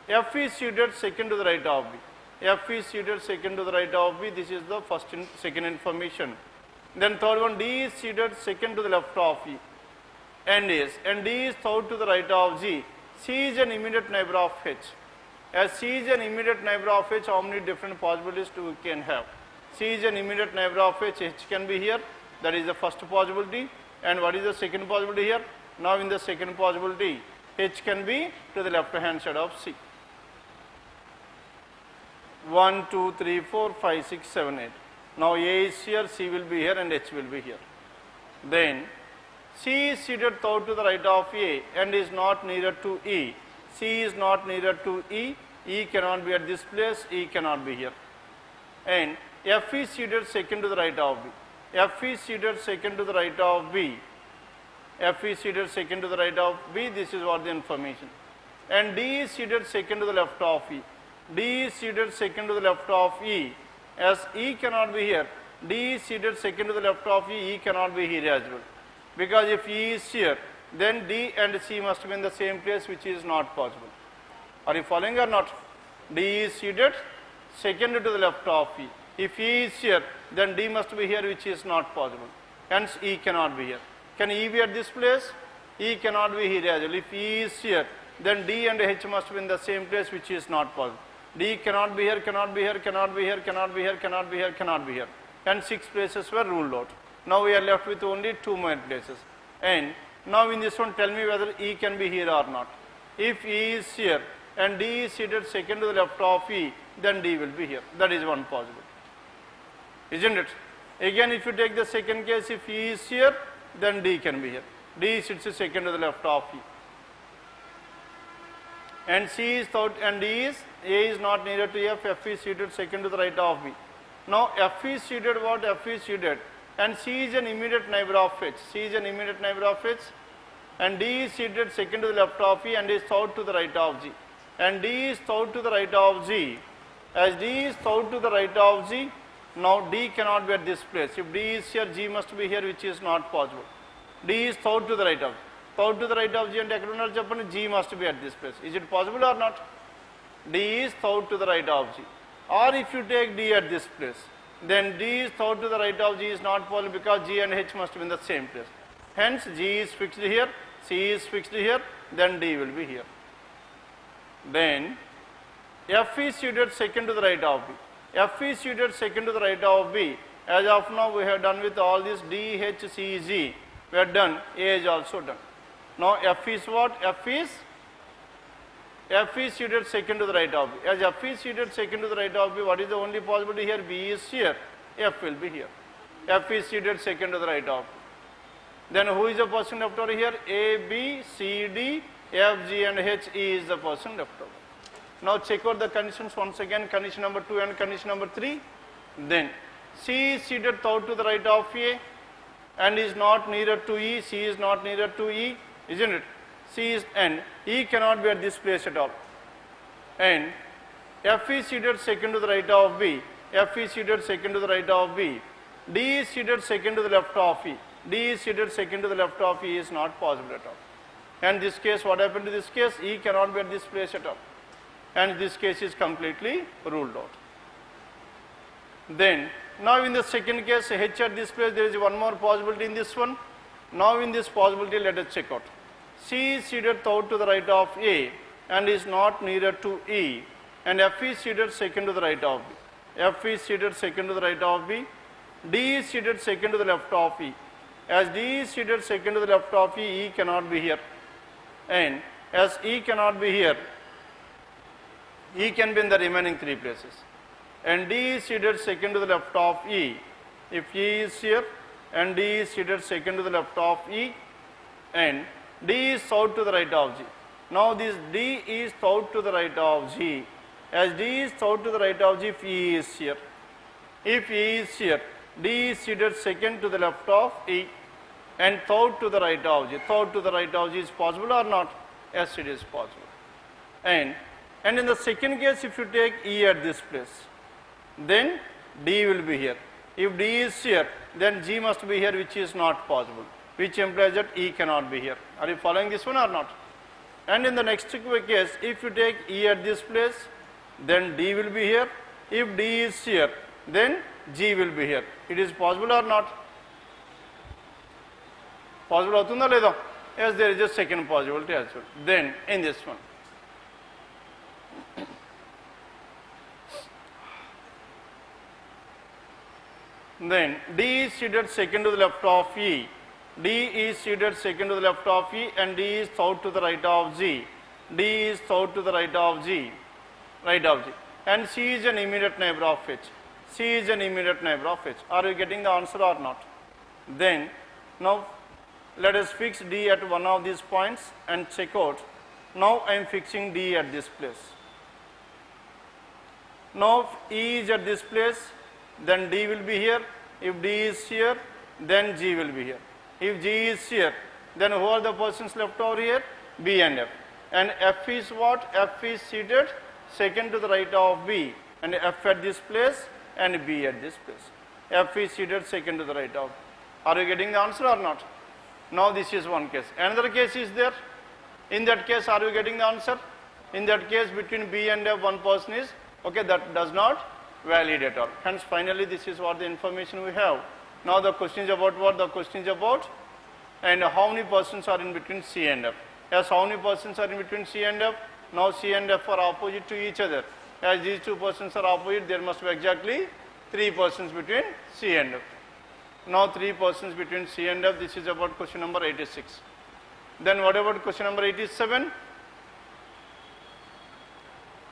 S1: F is seated second to the right of B. F is seated second to the right of B. This is the second information. Then third one, D is seated second to the left of E. And D is third to the right of G. C is an immediate neighbor of H. As C is an immediate neighbor of H, how many different possibilities we can have? C is an immediate neighbor of H. H can be here. That is the first possibility. And what is the second possibility here? Now in the second possibility, H can be to the left hand side of C. 1, 2, 3, 4, 5, 6, 7, 8. Now A is here, C will be here and H will be here. Then C is seated third to the right of A and is not nearer to E. C is not nearer to E. E cannot be at this place, E cannot be here. And F is seated second to the right of B. F is seated second to the right of B. F is seated second to the right of B. This is what the information. And D is seated second to the left of E. D is seated second to the left of E. As E cannot be here, D is seated second to the left of E. E cannot be here as well. Because if E is here, then D and C must be in the same place, which is not possible. Are you following or not? D is seated second to the left of E. If E is here, then D must be here, which is not possible. Hence E cannot be here. Can E be at this place? E cannot be here as well. If E is here, then D and H must be in the same place, which is not possible. D cannot be here, cannot be here, cannot be here, cannot be here, cannot be here, cannot be here. And 6 places were ruled out. Now we are left with only 2 more places. And now in this one, tell me whether E can be here or not. If E is here and D is seated second to the left of E, then D will be here. That is one possibility. Isn't it? Again, if you take the second case, if E is here, then D can be here. D sits second to the left of E. And C is third and D is, A is not nearer to F, F is seated second to the right of B. Now F is seated what? F is seated and C is an immediate neighbor of H. C is an immediate neighbor of H and D is seated second to the left of E and is third to the right of G. And D is third to the right of G. As D is third to the right of G, now D cannot be at this place. If D is here, G must be here, which is not possible. D is third to the right of G. Third to the right of G and G must be at this place. Is it possible or not? D is third to the right of G. Or if you take D at this place, then D is third to the right of G is not possible because G and H must be in the same place. Hence G is fixed here, C is fixed here, then D will be here. Then F is seated second to the right of B. F is seated second to the right of B. As of now we have done with all this D, H, C, G. We are done, A is also done. Now F is what? F is seated second to the right of B. As F is seated second to the right of B, what is the only possibility here? B is here, F will be here. F is seated second to the right of B. Then who is the person left over here? A, B, C, D, F, G and H, E is the person left over. Now check out the conditions once again, condition number 2 and condition number 3. Then C is seated third to the right of A and is not nearer to E, C is not nearer to E, isn't it? C is and E cannot be at this place at all. And F is seated second to the right of B, F is seated second to the right of B, D is seated second to the left of E, D is seated second to the left of E is not possible at all. And this case, what happened to this case? E cannot be at this place at all. And this case is completely ruled out. Then, now in the second case, H at this place, there is one more possibility in this one. Now in this possibility, let us check out. C is seated third to the right of A and is not nearer to E, and F is seated second to the right of B. F is seated second to the right of B. D is seated second to the left of E. As D is seated second to the left of E, E cannot be here. And as E cannot be here, E can be in the remaining 3 places. And D is seated second to the left of E. If E is here and D is seated second to the left of E and D is south to the right of G. Now this D is south to the right of G. As D is south to the right of G, if E is here. If E is here, D is seated second to the left of E and south to the right of G. South to the right of G is possible or not? Yes, it is possible. And in the second case, if you take E at this place, then D will be here. If D is here, then G must be here, which is not possible, which implies that E cannot be here. Are you following this one or not? And in the next case, if you take E at this place, then D will be here. If D is here, then G will be here. It is possible or not? Possible avutunda leda? Yes, there is a second possibility as well. Then in this one, then D is seated second to the left of E. D is seated second to the left of E and D is south to the right of G. D is south to the right of G. And C is an immediate neighbor of H. C is an immediate neighbor of H. Are you getting the answer or not? Then, now let us fix D at one of these points and check out. Now I am fixing D at this place. Now if E is at this place, then D will be here. If D is here, then G will be here. If G is here, then who are the persons left over here? B and F. And F is what? F is seated second to the right of B, and F at this place and B at this place. F is seated second to the right of. Are you getting the answer or not? Now this is one case. Another case is there. In that case, are you getting the answer? In that case, between B and F, one person is, okay, that does not valid at all. Hence, finally, this is what the information we have. Now the question is about what? The question is about, and how many persons are in between C and F? Yes, how many persons are in between C and F? Now C and F are opposite to each other. As these two persons are opposite, there must be exactly 3 persons between C and F. Now 3 persons between C and F. This is about question number 86. Then what about question number 87?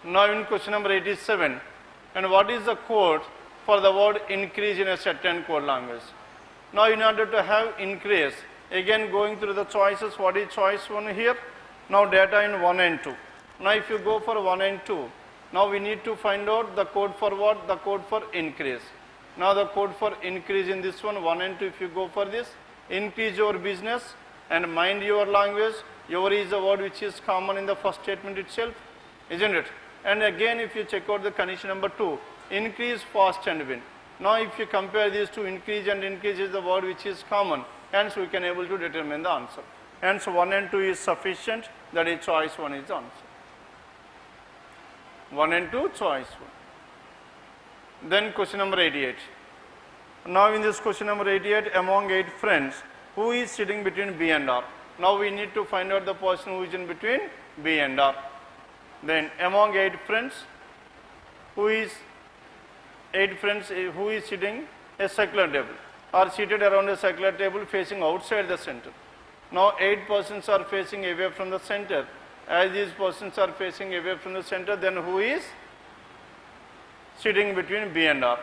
S1: Now in question number 87, and what is the code for the word increase in a certain code language? Now in order to have increase, again going through the choices, what is choice 1 here? Now data in 1 and 2. Now if you go for 1 and 2, now we need to find out the code for what? The code for increase. Now the code for increase in this one, 1 and 2, if you go for this, increase your business and mind your language. Your is a word which is common in the first statement itself, isn't it? And again, if you check out the condition number 2, increase fast and win. Now if you compare these two, increase and increase is the word which is common, hence we can able to determine the answer. Hence 1 and 2 is sufficient, that is choice 1 is the answer. 1 and 2, choice 1. Then question number 88. Now in this question number 88, among 8 friends, who is sitting between B and R? Now we need to find out the person who is in between B and R. Then among 8 friends, who is sitting a circular table, are seated around a circular table facing outside the center. Now 8 persons are facing away from the center. As these persons are facing away from the center, then who is sitting between B and R?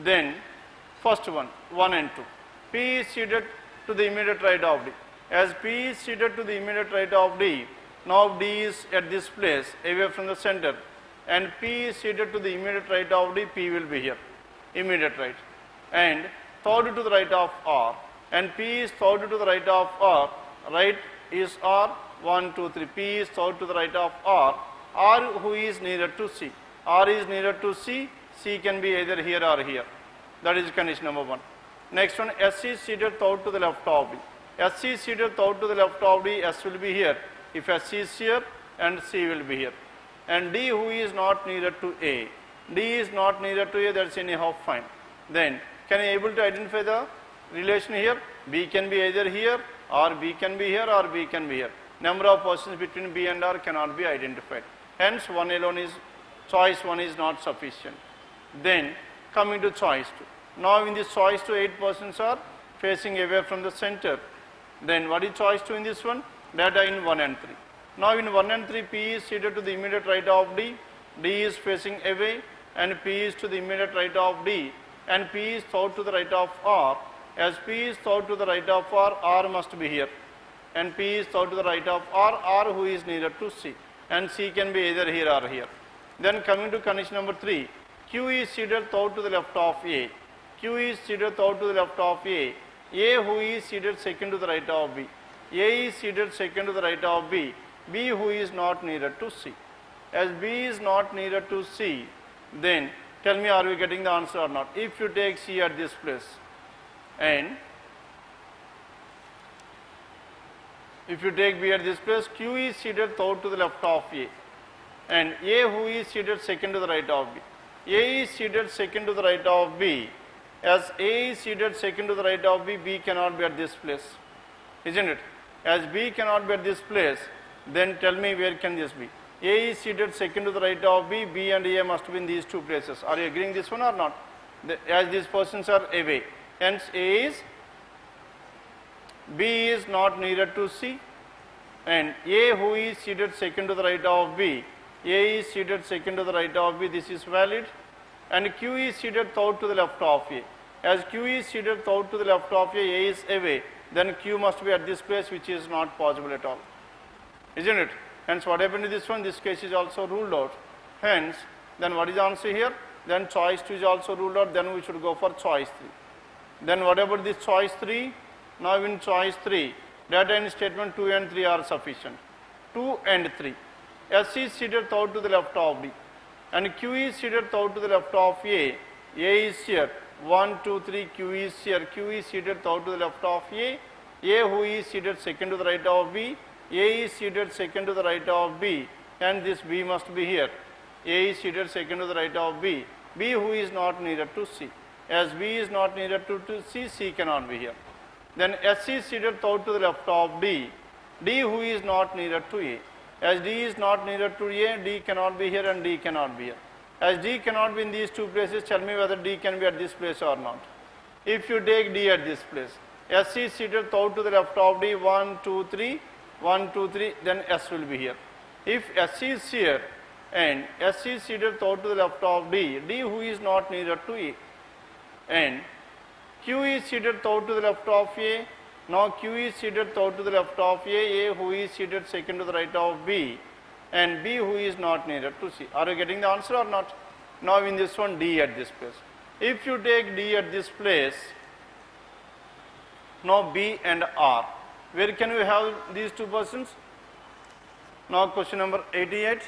S1: Then first one, 1 and 2. P is seated to the immediate right of D. As P is seated to the immediate right of D, now D is at this place away from the center, and P is seated to the immediate right of D, P will be here, immediate right, and third to the right of R, and P is third to the right of R, right is R, 1, 2, 3, P is third to the right of R who is nearer to C. R is nearer to C, C can be either here or here. That is condition number 1. Next one, S is seated third to the left of D. S is seated third to the left of D, S will be here. If S is here, and C will be here. And D who is not nearer to A. D is not nearer to A, that's anyhow fine. Then, can you able to identify the relation here? B can be either here, or B can be here, or B can be here. Number of persons between B and R cannot be identified. Hence, one alone is, choice 1 is not sufficient. Then, coming to choice 2. Now, in this choice 2, 8 persons are facing away from the center. Then, what is choice 2 in this one? Data in 1 and 3. Now, in 1 and 3, P is seated to the immediate right of D. D is facing away, and P is to the immediate right of D. and P is third to the right of R. As P is third to the right of R must be here. And P is third to the right of R who is nearer to C. And C can be either here or here. Then coming to condition number 3, Q is seated third to the left of A. Q is seated third to the left of A who is seated second to the right of B. A is seated second to the right of B who is not nearer to C. As B is not nearer to C, then tell me, are we getting the answer or not? If you take C at this place, and if you take B at this place, Q is seated third to the left of A, and A who is seated second to the right of B. A is seated second to the right of B. As A is seated second to the right of B, B cannot be at this place, isn't it? As B cannot be at this place, then tell me where can this be? A is seated second to the right of B, B and A must be in these two places. Are you agreeing this one or not? As these persons are away, hence B is not nearer to C, and A who is seated second to the right of B, A is seated second to the right of B, this is valid, and Q is seated third to the left of A. As Q is seated third to the left of A is away, then Q must be at this place, which is not possible at all, isn't it? Hence what happened to this one? This case is also ruled out. Hence, then what is the answer here? Then choice 2 is also ruled out, then we should go for choice 3. Then what about this choice 3? Now in choice 3, data in statement 2 and 3 are sufficient. 2 and 3. S is seated third to the left of B, and Q is seated third to the left of A is here. 1, 2, 3, Q is here. Q is seated third to the left of A who is seated second to the right of B, A is seated second to the right of B, and this B must be here. A is seated second to the right of B who is not nearer to C. As B is not nearer to C, C cannot be here. Then S is seated third to the left of D who is not nearer to A. As D is not nearer to A, D cannot be here and D cannot be here. As D cannot be in these two places, tell me whether D can be at this place or not. If you take D at this place, S is seated third to the left of D, 1, 2, 3, 1, 2, 3, then S will be here. If S is here and S is seated third to the left of D who is not nearer to A, and Q is seated third to the left of A, now Q is seated third to the left of A who is seated second to the right of B, and B who is not nearer to C. Are you getting the answer or not? Now in this one, D at this place. If you take D at this place, now B and R, where can we have these two persons? Now question number 88,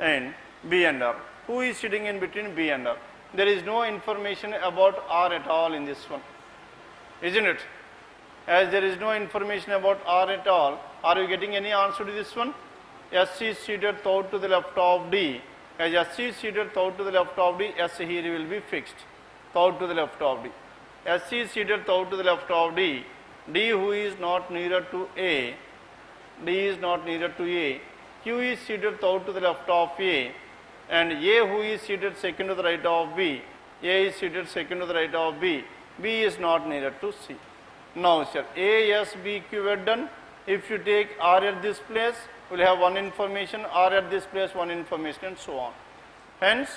S1: and B and R. Who is sitting in between B and R? There is no information about R at all in this one, isn't it? As there is no information about R at all, are you getting any answer to this one? S is seated third to the left of D. As S is seated third to the left of D, S here will be fixed, third to the left of D. S is seated third to the left of D who is not nearer to A, D is not nearer to A. Q is seated third to the left of A, and A who is seated second to the right of B, A is seated second to the right of B is not nearer to C. Now sir, A, S, B, Q were done. If you take R at this place, we will have one information, R at this place one information, and so on. Hence,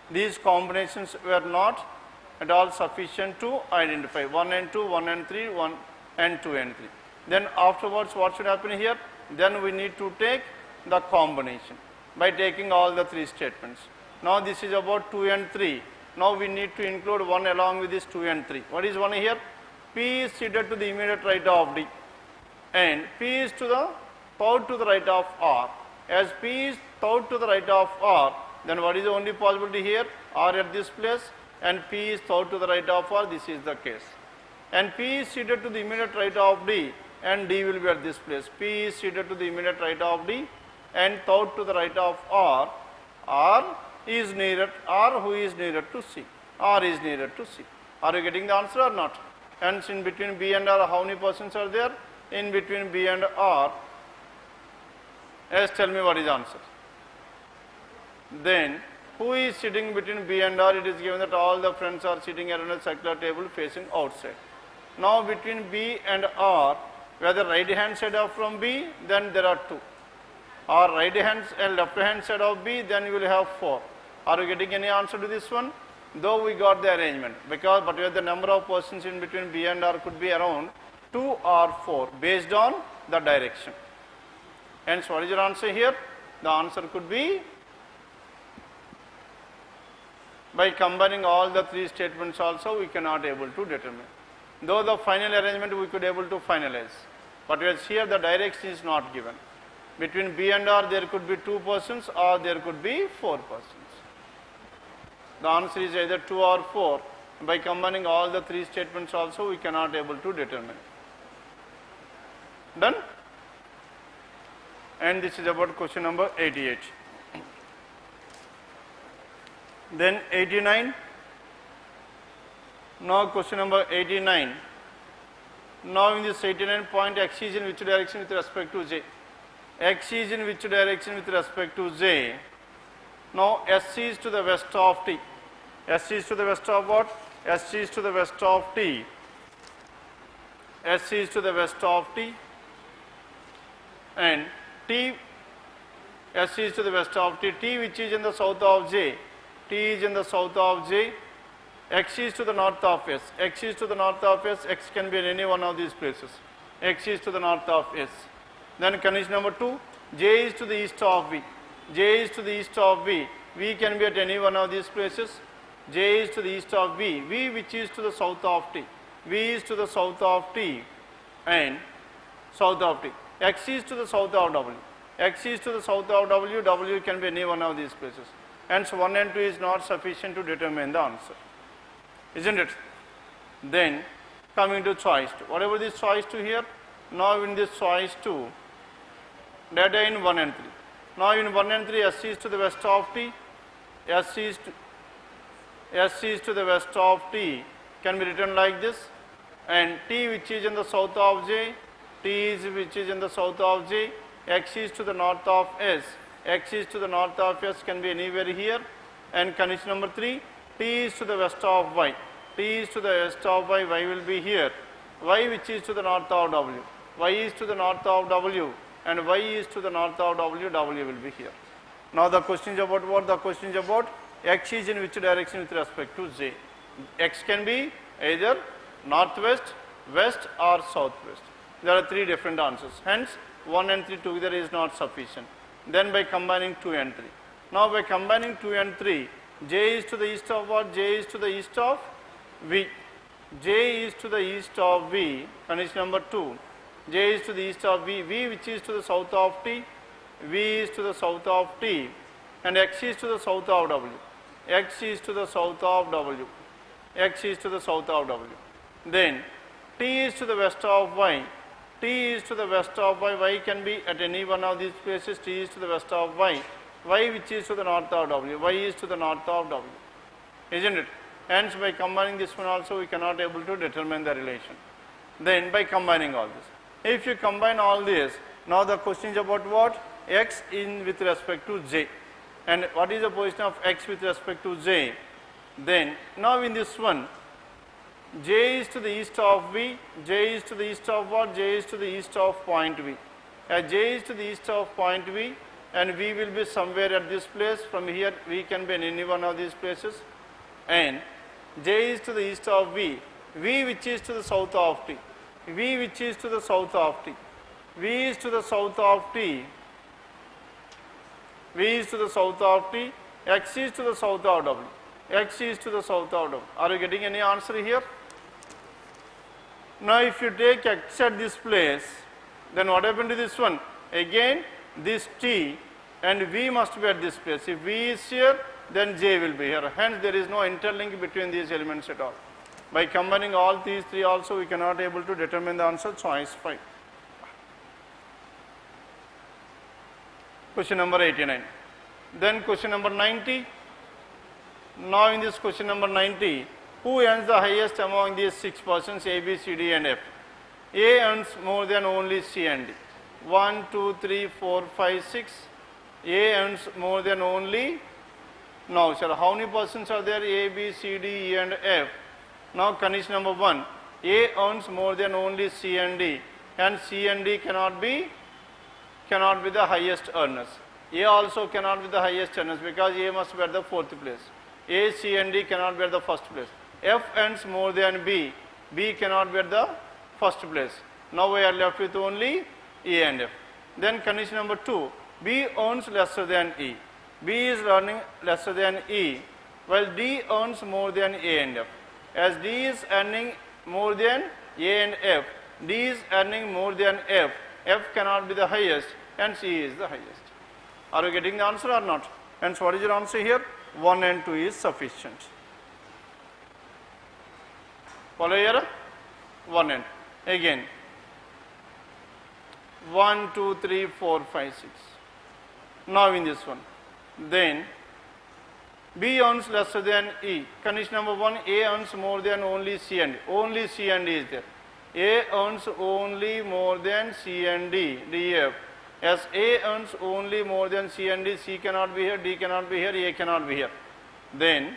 S1: these combinations were not at all sufficient to identify 1 and 2, 1 and 3, 1 and 2 and 3. Then afterwards what should happen here? Then we need to take the combination by taking all the three statements. Now this is about 2 and 3. Now we need to include 1 along with this 2 and 3. What is 1 here? P is seated to the immediate right of D, and P is to the third to the right of R. As P is third to the right of R, then what is the only possibility here? R at this place, and P is third to the right of R, this is the case. And P is seated to the immediate right of D, and D will be at this place. P is seated to the immediate right of D, and third to the right of R. R is nearer, R who is nearer to C. R is nearer to C. Are you getting the answer or not? Hence in between B and R, how many persons are there? In between B and R, yes, tell me what is the answer. Then, who is sitting between B and R? It is given that all the friends are sitting around a circular table facing outside. Now between B and R, where the right hand side are from B, then there are 2. Or right hand and left hand side of B, then you will have 4. Are you getting any answer to this one? though we got the arrangement, because but the number of persons in between B and R could be around 2 or 4 based on the direction. Hence, what is your answer here? The answer could be, by combining all the 3 statements also we cannot able to determine. Though the final arrangement we could able to finalize, but whereas here the direction is not given. Between B and R there could be 2 persons or there could be 4 persons. The answer is either 2 or 4. By combining all the 3 statements also we cannot able to determine. Done? And this is about question number 88. Then 89. Now question number 89. Now in this 89 point, x is in which direction with respect to j? X is in which direction with respect to j? Now s is to the west of t. S is to the west of what? S is to the west of t. S is to the west of t. And t, s is to the west of t. T which is in the south of j. T is in the south of j. X is to the north of s. X is to the north of s. X can be in any one of these places. X is to the north of s. Then condition number 2, j is to the east of v. J is to the east of v. V can be at any one of these places. J is to the east of v. V which is to the south of t. V is to the south of t and south of t. X is to the south of w. X is to the south of w. W can be any one of these places. Hence 1 and 2 is not sufficient to determine the answer. Isn't it? Then coming to choice 2. Whatever this choice 2 here, now in this choice 2, data in 1 and 3. Now in 1 and 3, s is to the west of t, s is to the west of t can be written like this, and t which is in the south of j, t is which is in the south of j, x is to the north of s, x is to the north of s can be anywhere here, and condition number 3, t is to the west of y, t is to the west of y, y will be here, y which is to the north of w, y is to the north of w, and y is to the north of w, w will be here. Now the question is about what? The question is about x is in which direction with respect to j. X can be either northwest, west or southwest. There are 3 different answers. Hence 1 and 3 together is not sufficient. Then by combining 2 and 3. Now by combining 2 and 3, j is to the east of what? J is to the east of v. J is to the east of v. Condition number 2. J is to the east of v. V which is to the south of t. V is to the south of t. And x is to the south of w. X is to the south of w. X is to the south of w. Then t is to the west of y. T is to the west of y. Y can be at any one of these places. T is to the west of y. Y which is to the north of w. Y is to the north of w. Isn't it? Hence by combining this one also we cannot able to determine the relation. Then by combining all this. If you combine all this, now the question is about what? X in with respect to j. And what is the position of x with respect to j? Then now in this one, j is to the east of v, j is to the east of what? J is to the east of point v. As j is to the east of point v, and v will be somewhere at this place. From here v can be in any one of these places, and j is to the east of v, v which is to the south of t, v which is to the south of t, v is to the south of t, v is to the south of t, x is to the south of w, x is to the south of w. Are you getting any answer here? Now if you take x at this place, then what happened to this one? Again this t and v must be at this place. If v is here, then j will be here. Hence there is no interlink between these elements at all. By combining all these 3 also we cannot able to determine the answer. Choice 5. Question number 89. Then question number 90. Now in this question number 90, who earns the highest among these 6 persons A, B, C, D and F? A earns more than only C and D. 1, 2, 3, 4, 5, 6. A earns more than only. Now sir, how many persons are there? A, B, C, D, E and F. Now condition number 1, A earns more than only C and D, and C and D cannot be the highest earners. A also cannot be the highest earners because A must be at the 4th place. A, C and D cannot be at the first place. F earns more than B, B cannot be at the first place. Now we are left with only E and F. Then condition number 2, B earns lesser than E. B is earning lesser than E, while D earns more than A and F. As D is earning more than A and F, D is earning more than F, F cannot be the highest, hence E is the highest. Are you getting the answer or not? Hence what is your answer here? 1 and 2 is sufficient. Follow here? 1 and again 1, 2, 3, 4, 5, 6. Now in this one, then B earns lesser than E. Condition number 1, A earns more than only C and D. Only C and D is there. A earns only more than C and D, D, F. As A earns only more than C and D, C cannot be here, D cannot be here, A cannot be here. Then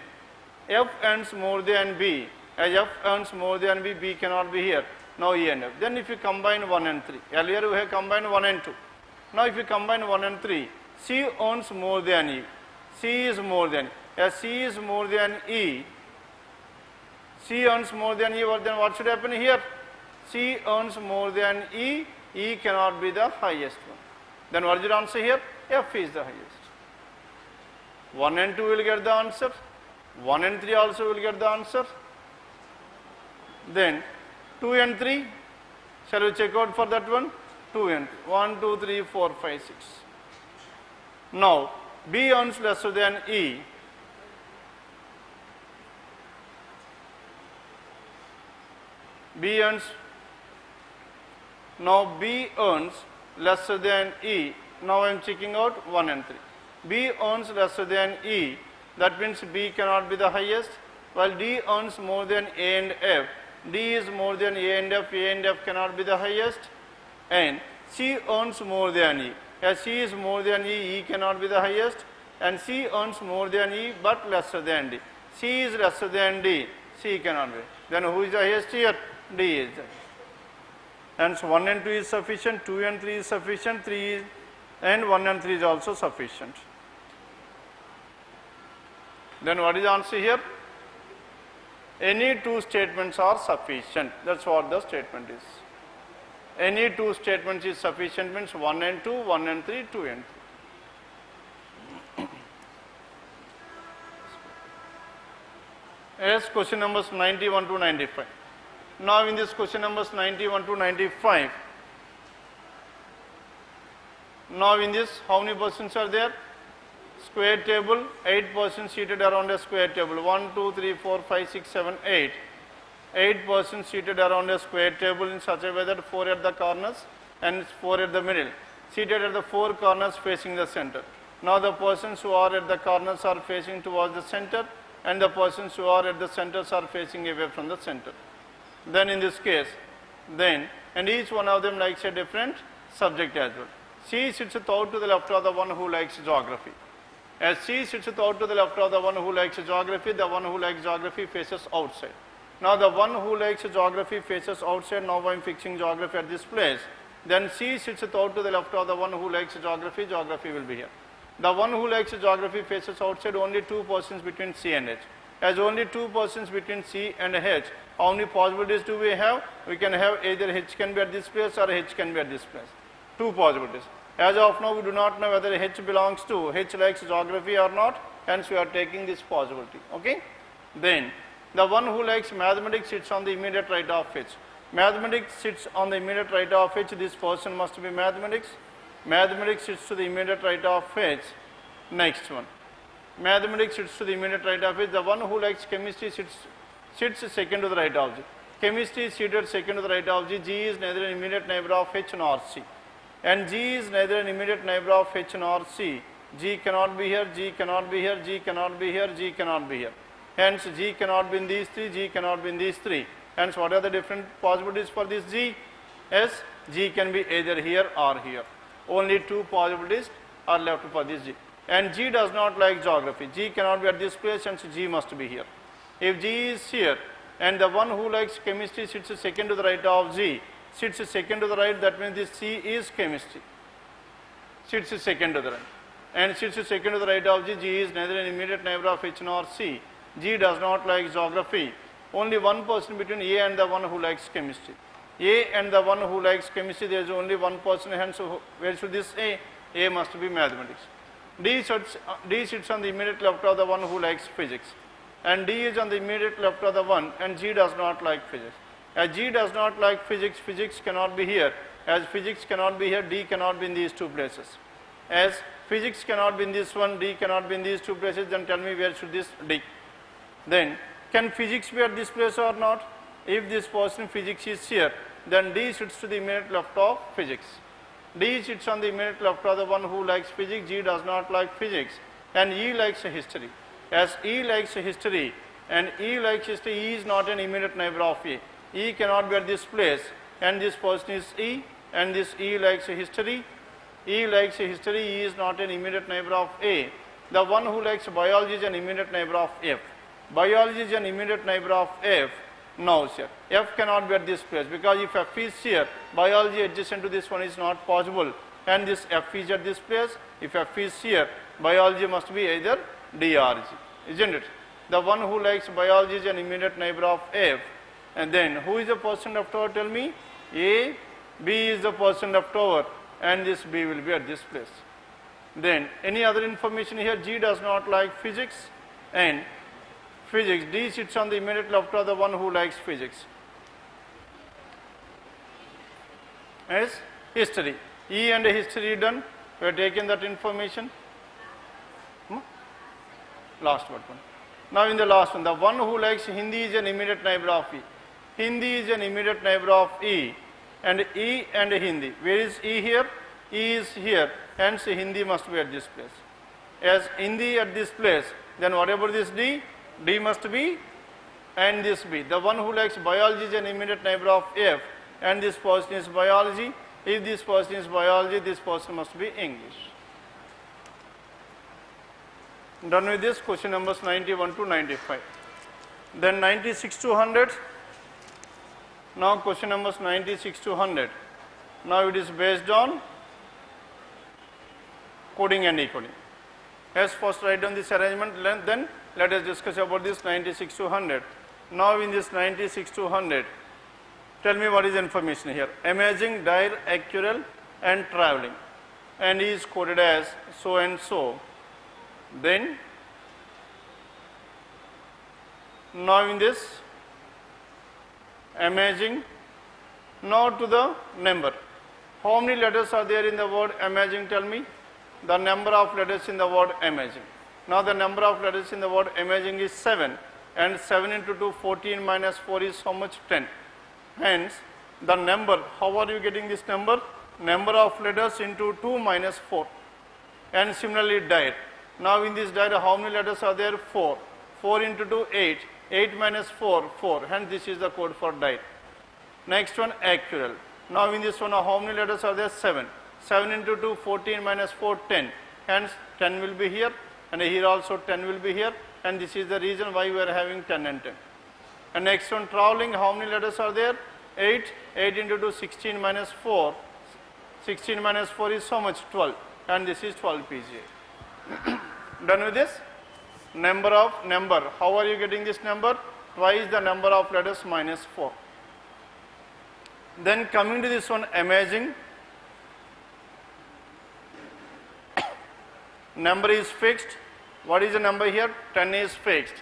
S1: F earns more than B. As F earns more than B, B cannot be here. Now E and F. Then if you combine 1 and 3, earlier we have combined 1 and 2. Now if you combine 1 and 3, C earns more than E. C is more than E. As C is more than E, C earns more than E, then what should happen here? C earns more than E, E cannot be the highest one. Then what is your answer here? F is the highest. 1 and 2 will get the answer. 1 and 3 also will get the answer. Then 2 and 3, shall we check out for that one? 2 and 3. 1, 2, 3, 4, 5, 6. Now B earns lesser than E. B earns, now B earns lesser than E. Now I am checking out 1 and 3. B earns lesser than E, that means B cannot be the highest, while D earns more than A and F. D is more than A and F cannot be the highest, and C earns more than E. As C is more than E, E cannot be the highest, and C earns more than E but lesser than D. C is lesser than D, C cannot be. Then who is the highest here? D is the highest. Hence 1 and 2 is sufficient, 2 and 3 is sufficient, 3 is, and 1 and 3 is also sufficient. Then what is the answer here? Any two statements are sufficient. That's what the statement is. Any two statements is sufficient means 1 and 2, 1 and 3, 2 and 3. Yes, question numbers 91 to 95. Now in this question numbers 91 to 95, now in this how many persons are there? Square table, 8 persons seated around a square table. 1, 2, 3, 4, 5, 6, 7, 8. 8 persons seated around a square table in such a way that 4 at the corners and 4 at the middle. Seated at the 4 corners facing the center. Now the persons who are at the corners are facing towards the center, and the persons who are at the centers are facing away from the center. Then in this case, then, and each one of them likes a different subject as well. C sits out to the left of the one who likes geography. As C sits out to the left of the one who likes geography, the one who likes geography faces outside. Now the one who likes geography faces outside. Now I am fixing geography at this place. Then C sits out to the left of the one who likes geography, geography will be here. The one who likes geography faces outside, only 2 persons between C and H. As only 2 persons between C and H, how many possibilities do we have? We can have either H can be at this place or H can be at this place. 2 possibilities. As of now, we do not know whether H belongs to, H likes geography or not, hence we are taking this possibility. Okay? Then, the one who likes mathematics sits on the immediate right of H. Mathematics sits on the immediate right of H, this person must be mathematics. Mathematics sits to the immediate right of H. Next one. Mathematics sits to the immediate right of H. The one who likes chemistry sits second to the right of G. Chemistry is seated second to the right of G. G is neither an immediate neighbor of H nor C. And G is neither an immediate neighbor of H nor C. G cannot be here, G cannot be here, G cannot be here, G cannot be here. Hence G cannot be in these 3, G cannot be in these 3. Hence what are the different possibilities for this G? Yes, G can be either here or here. Only 2 possibilities are left for this G. And G does not like geography. G cannot be at this place, hence G must be here. If G is here and the one who likes chemistry sits second to the right of G, sits second to the right, that means this C is chemistry. Sits second to the right. and sits second to the right of G. G is neither an immediate neighbor of H nor C. G does not like geography. Only one person between A and the one who likes chemistry. A and the one who likes chemistry, there is only one person, hence where should this A? A must be mathematics. D sits on the immediate left of the one who likes physics. And D is on the immediate left of the one, and G does not like physics. As G does not like physics, physics cannot be here. As physics cannot be here, D cannot be in these two places. As physics cannot be in this one, D cannot be in these two places, then tell me where should this D? Then, can physics be at this place or not? If this person physics is here, then D sits to the immediate left of physics. D sits on the immediate left of the one who likes physics, G does not like physics, and E likes history. As E likes history, and E likes history, E is not an immediate neighbor of E. E cannot be at this place, and this person is E, and this E likes history. E likes history, E is not an immediate neighbor of A. The one who likes biology is an immediate neighbor of F. Biology is an immediate neighbor of F. Now, sir, F cannot be at this place, because if F is here, biology adjacent to this one is not possible, and this F is at this place. If F is here, biology must be either D or G, isn't it? The one who likes biology is an immediate neighbor of F. And then, who is the person left over? Tell me. A, B is the person left over, and this B will be at this place. Then, any other information here? G does not like physics, and physics, D sits on the immediate left of the one who likes physics. As history, E and history done. We have taken that information. Last one. Now in the last one, the one who likes Hindi is an immediate neighbor of E. Hindi is an immediate neighbor of E, and E and Hindi. Where is E here? E is here, hence Hindi must be at this place. As Hindi at this place, then whatever this D, D must be, and this B. The one who likes biology is an immediate neighbor of F, and this person is biology. If this person is biology, this person must be English. Done with this, question numbers 91 to 95. Then 96 to 100. Now question numbers 96 to 100. Now it is based on coding and decoding. As first write down this arrangement, then let us discuss about this 96 to 100. Now in this 96 to 100, tell me what is the information here. Amazing, dire, actual, and traveling. And he is coded as so and so. Then, now in this, amazing, now to the number. How many letters are there in the word amazing? Tell me. The number of letters in the word amazing. Now the number of letters in the word amazing is 7, and 7 into 2, 14 minus 4 is how much? 10. Hence, the number, how are you getting this number? Number of letters into 2 minus 4. And similarly, dire. Now in this dire, how many letters are there? 4. 4 into 2, 8. 8 minus 4, 4. Hence, this is the code for dire. Next one, actual. Now in this one, how many letters are there? 7. 7 into 2, 14 minus 4, 10. Hence, 10 will be here, and here also 10 will be here, and this is the reason why we are having 10 and 10. And next one, traveling, how many letters are there? 8. 8 into 2, 16 minus 4. 16 minus 4 is so much? 12. And this is 12 PGA. Done with this? Number. How are you getting this number? Twice the number of letters minus 4. Then coming to this one, amazing. Number is fixed. What is the number here? 10 is fixed.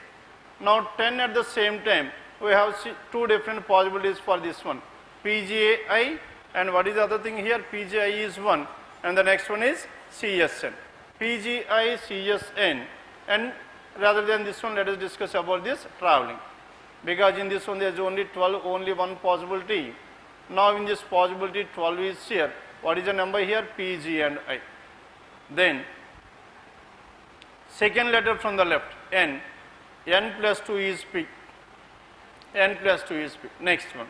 S1: Now 10 at the same time, we have two different possibilities for this one. PGAI, and what is the other thing here? PGI is 1, and the next one is CSN. PGI, CSN, and rather than this one, let us discuss about this traveling. Because in this one there is only 12, only one possibility. Now in this possibility 12 is here. What is the number here? PG and I. Then second letter from the left, N. N plus 2 is P. N plus 2 is P. Next one.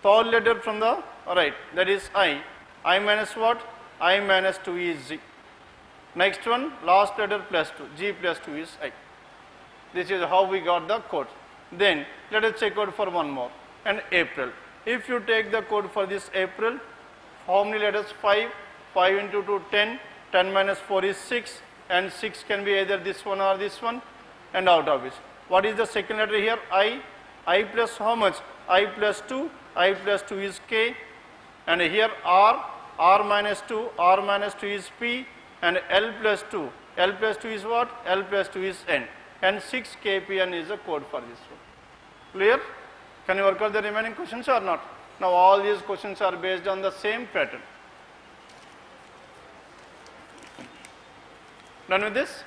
S1: Third letter from the right, that is I. I minus what? I minus 2 is Z. Next one, last letter plus 2. G plus 2 is I. This is how we got the code. Then let us check out for one more. And April. If you take the code for this April, how many letters? 5. 5 into 2, 10. 10 minus 4 is 6. and 6 can be either this one or this one, and out of which. What is the second letter here? I plus how much? I plus 2, I plus 2 is K, and here R minus 2 is P, and L plus 2 is what? L plus 2 is N, and 6 KPN is the code for this one. Clear? Can you work out the remaining questions or not? Now all these questions are based on the same pattern. Done with this?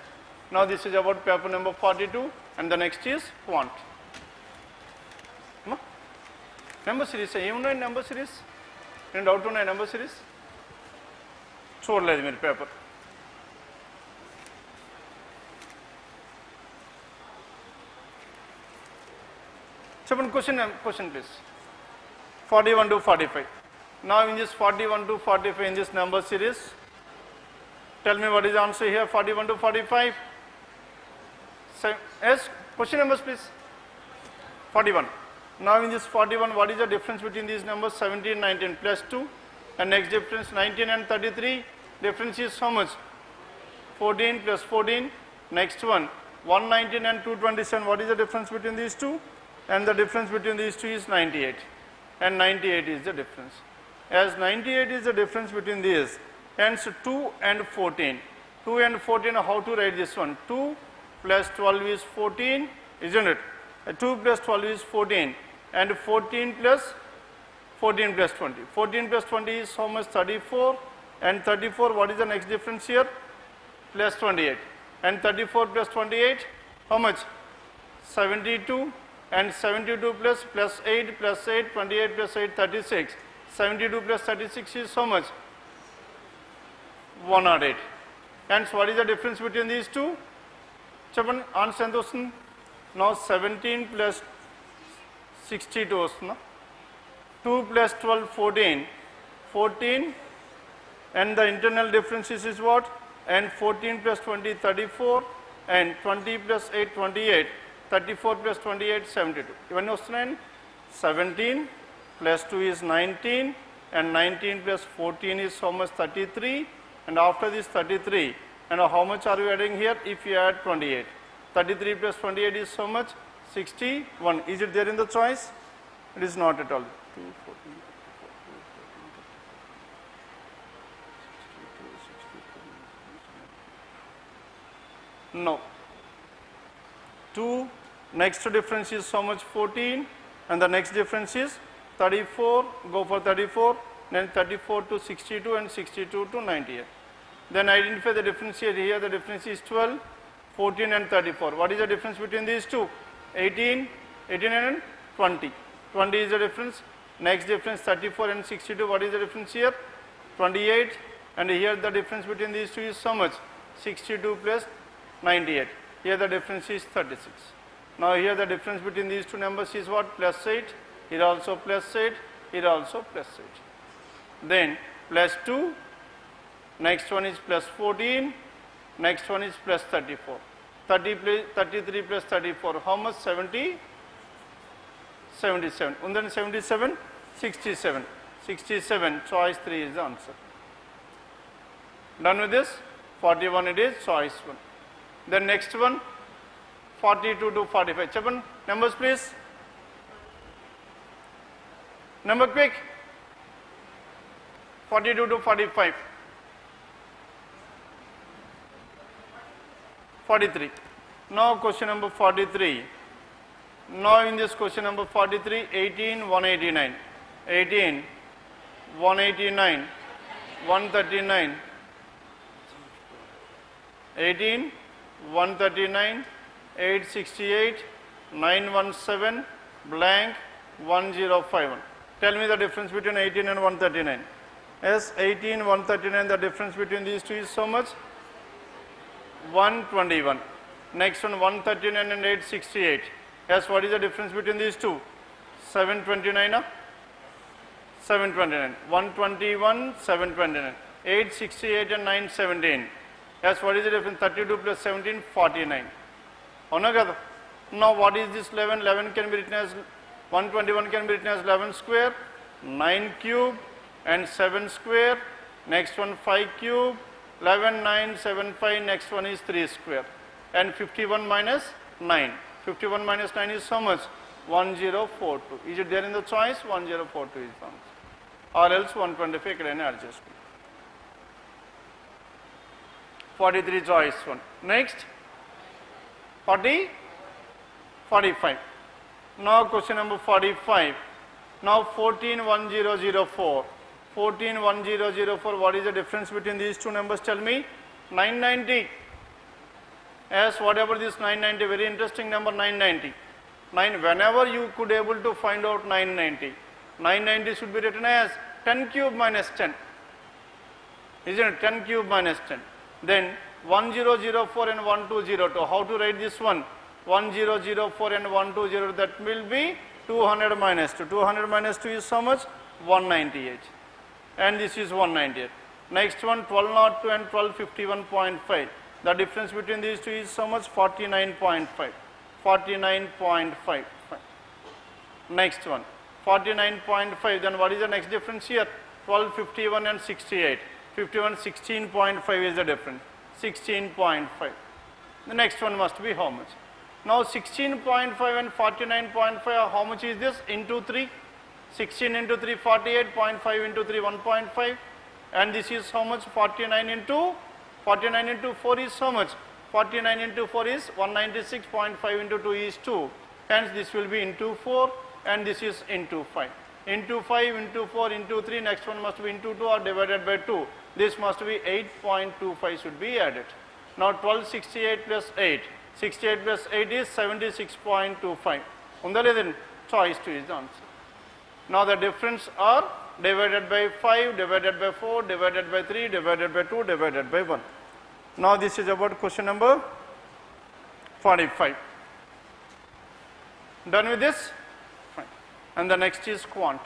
S1: Now this is about paper number 42, and the next is quant. Number series, even number series? And doubt on number series? చూడలేదు మీరు paper. చెప్పండి question please. 41 to 45. Now in this 41 to 45 in this number series, tell me what is the answer here, 41 to 45. Yes, question numbers please. 41. Now in this 41, what is the difference between these numbers? 17, 19 plus 2, and next difference 19 and 33. Difference is how much? 14 plus 14. Next one, 119 and 227. What is the difference between these two? And the difference between these two is 98. And 98 is the difference. As 98 is the difference between these, hence 2 and 14. 2 and 14, how to write this one? 2 plus 12 is 14, isn't it? 2 plus 12 is 14, and 14 plus 20. 14 plus 20 is how much? 34, and 34, what is the next difference here? Plus 28, and 34 plus 28, how much? 72, and 72 plus 8, 28 plus 8, 36. 72 plus 36 is how much? 108. And so what is the difference between these two? Chapman, answer end. Now 17 plus 62 వస్తుందా? 2 plus 12, 14, and the internal differences is what? And 14 plus 20, 34, and 20 plus 8, 28, 34 plus 28, 72. ఇవన్నీ వస్తున్నాయండి. 17 plus 2 is 19, and 19 plus 14 is how much? 33, and after this 33, and how much are you adding here? If you add 28. 33 plus 28 is so much? 61. Is it there in the choice? It is not at all. 2, 14, 14, no. 2, next difference is so much? 14, and the next difference is 34, go for 34, then 34 to 62, and 62 to 98. Then identify the difference here, the difference is 12, 14 and 34. What is the difference between these two? 18 and 20. 20 is the difference. Next difference 34 and 62. What is the difference here? 28. And here the difference between these two is so much? 62 plus 98. Here the difference is 36. Now here the difference between these two numbers is what? Plus 8. Here also plus 8. Here also plus 8. Then plus 2. Next one is plus 14. Next one is plus 34. 33 plus 34. How much? 70? 77. And then 77? 67. 67. Choice 3 is the answer. Done with this? 41 it is. Choice 1. Then next one, 42 to 45. Chapan, numbers please. Number quick. 42 to 45. 43. Now question number 43. Now in this question number 43, 18, 189. 18, 189, 139. 18, 139, 868, 917, blank, 1051. Tell me the difference between 18 and 139. Yes, 18, 139, the difference between these two is so much? 121. Next one, 139 and 868. Yes, what is the difference between these two? 729. 729. 121, 729. 868 and 917. Yes, what is the difference? 32 plus 17, 49. Now what is this 11? 11 can be written as 121 can be written as 11 square, 9 cube, and 7 square. Next one 5 cube, 11975, next one is 3 square. And 51 minus 9. 51 minus 9 is how much? 1042. Is it there in the choice? 1042 is the answer. Or else 125 can adjust. 43 choice one. Next, 45. Now question number 45. Now 141004. 141004, what is the difference between these two numbers? Tell me. 990. Yes, whatever this 990, very interesting number 990. Whenever you could able to find out 990, 990 should be written as 10 cube minus 10. Isn't it? 10 cube minus 10. Then 1004 and 1202. How to write this one? 1004 and 120, that will be 200 minus 2. 200 minus 2 is how much? 198. And this is 198. Next one, 1202 and 1251.5. The difference between these two is how much? 49.5. 49.5. Next one, 49.5. Then what is the next difference here? 1251 and 68. 51, 16.5 is the difference. 16.5. The next one must be how much? Now 16.5 and 49.5, how much is this? Into 3. 16 into 3, 48.5 into 3, 1.5. And this is how much? 49 into 4 is how much? 49 into 4 is 196.5 into 2 is 2. Hence this will be into 4 and this is into 5. Into 5, into 4, into 3, next one must be into 2 or divided by 2. This must be 8.25 should be added. Now 1268 plus 8. 68 plus 8 is 76.25. Then choice 2 is the answer. Now the difference are divided by 5, divided by 4, divided by 3, divided by 2, divided by 1. Now this is about question number 45. Done with this? Fine. And the next is quant.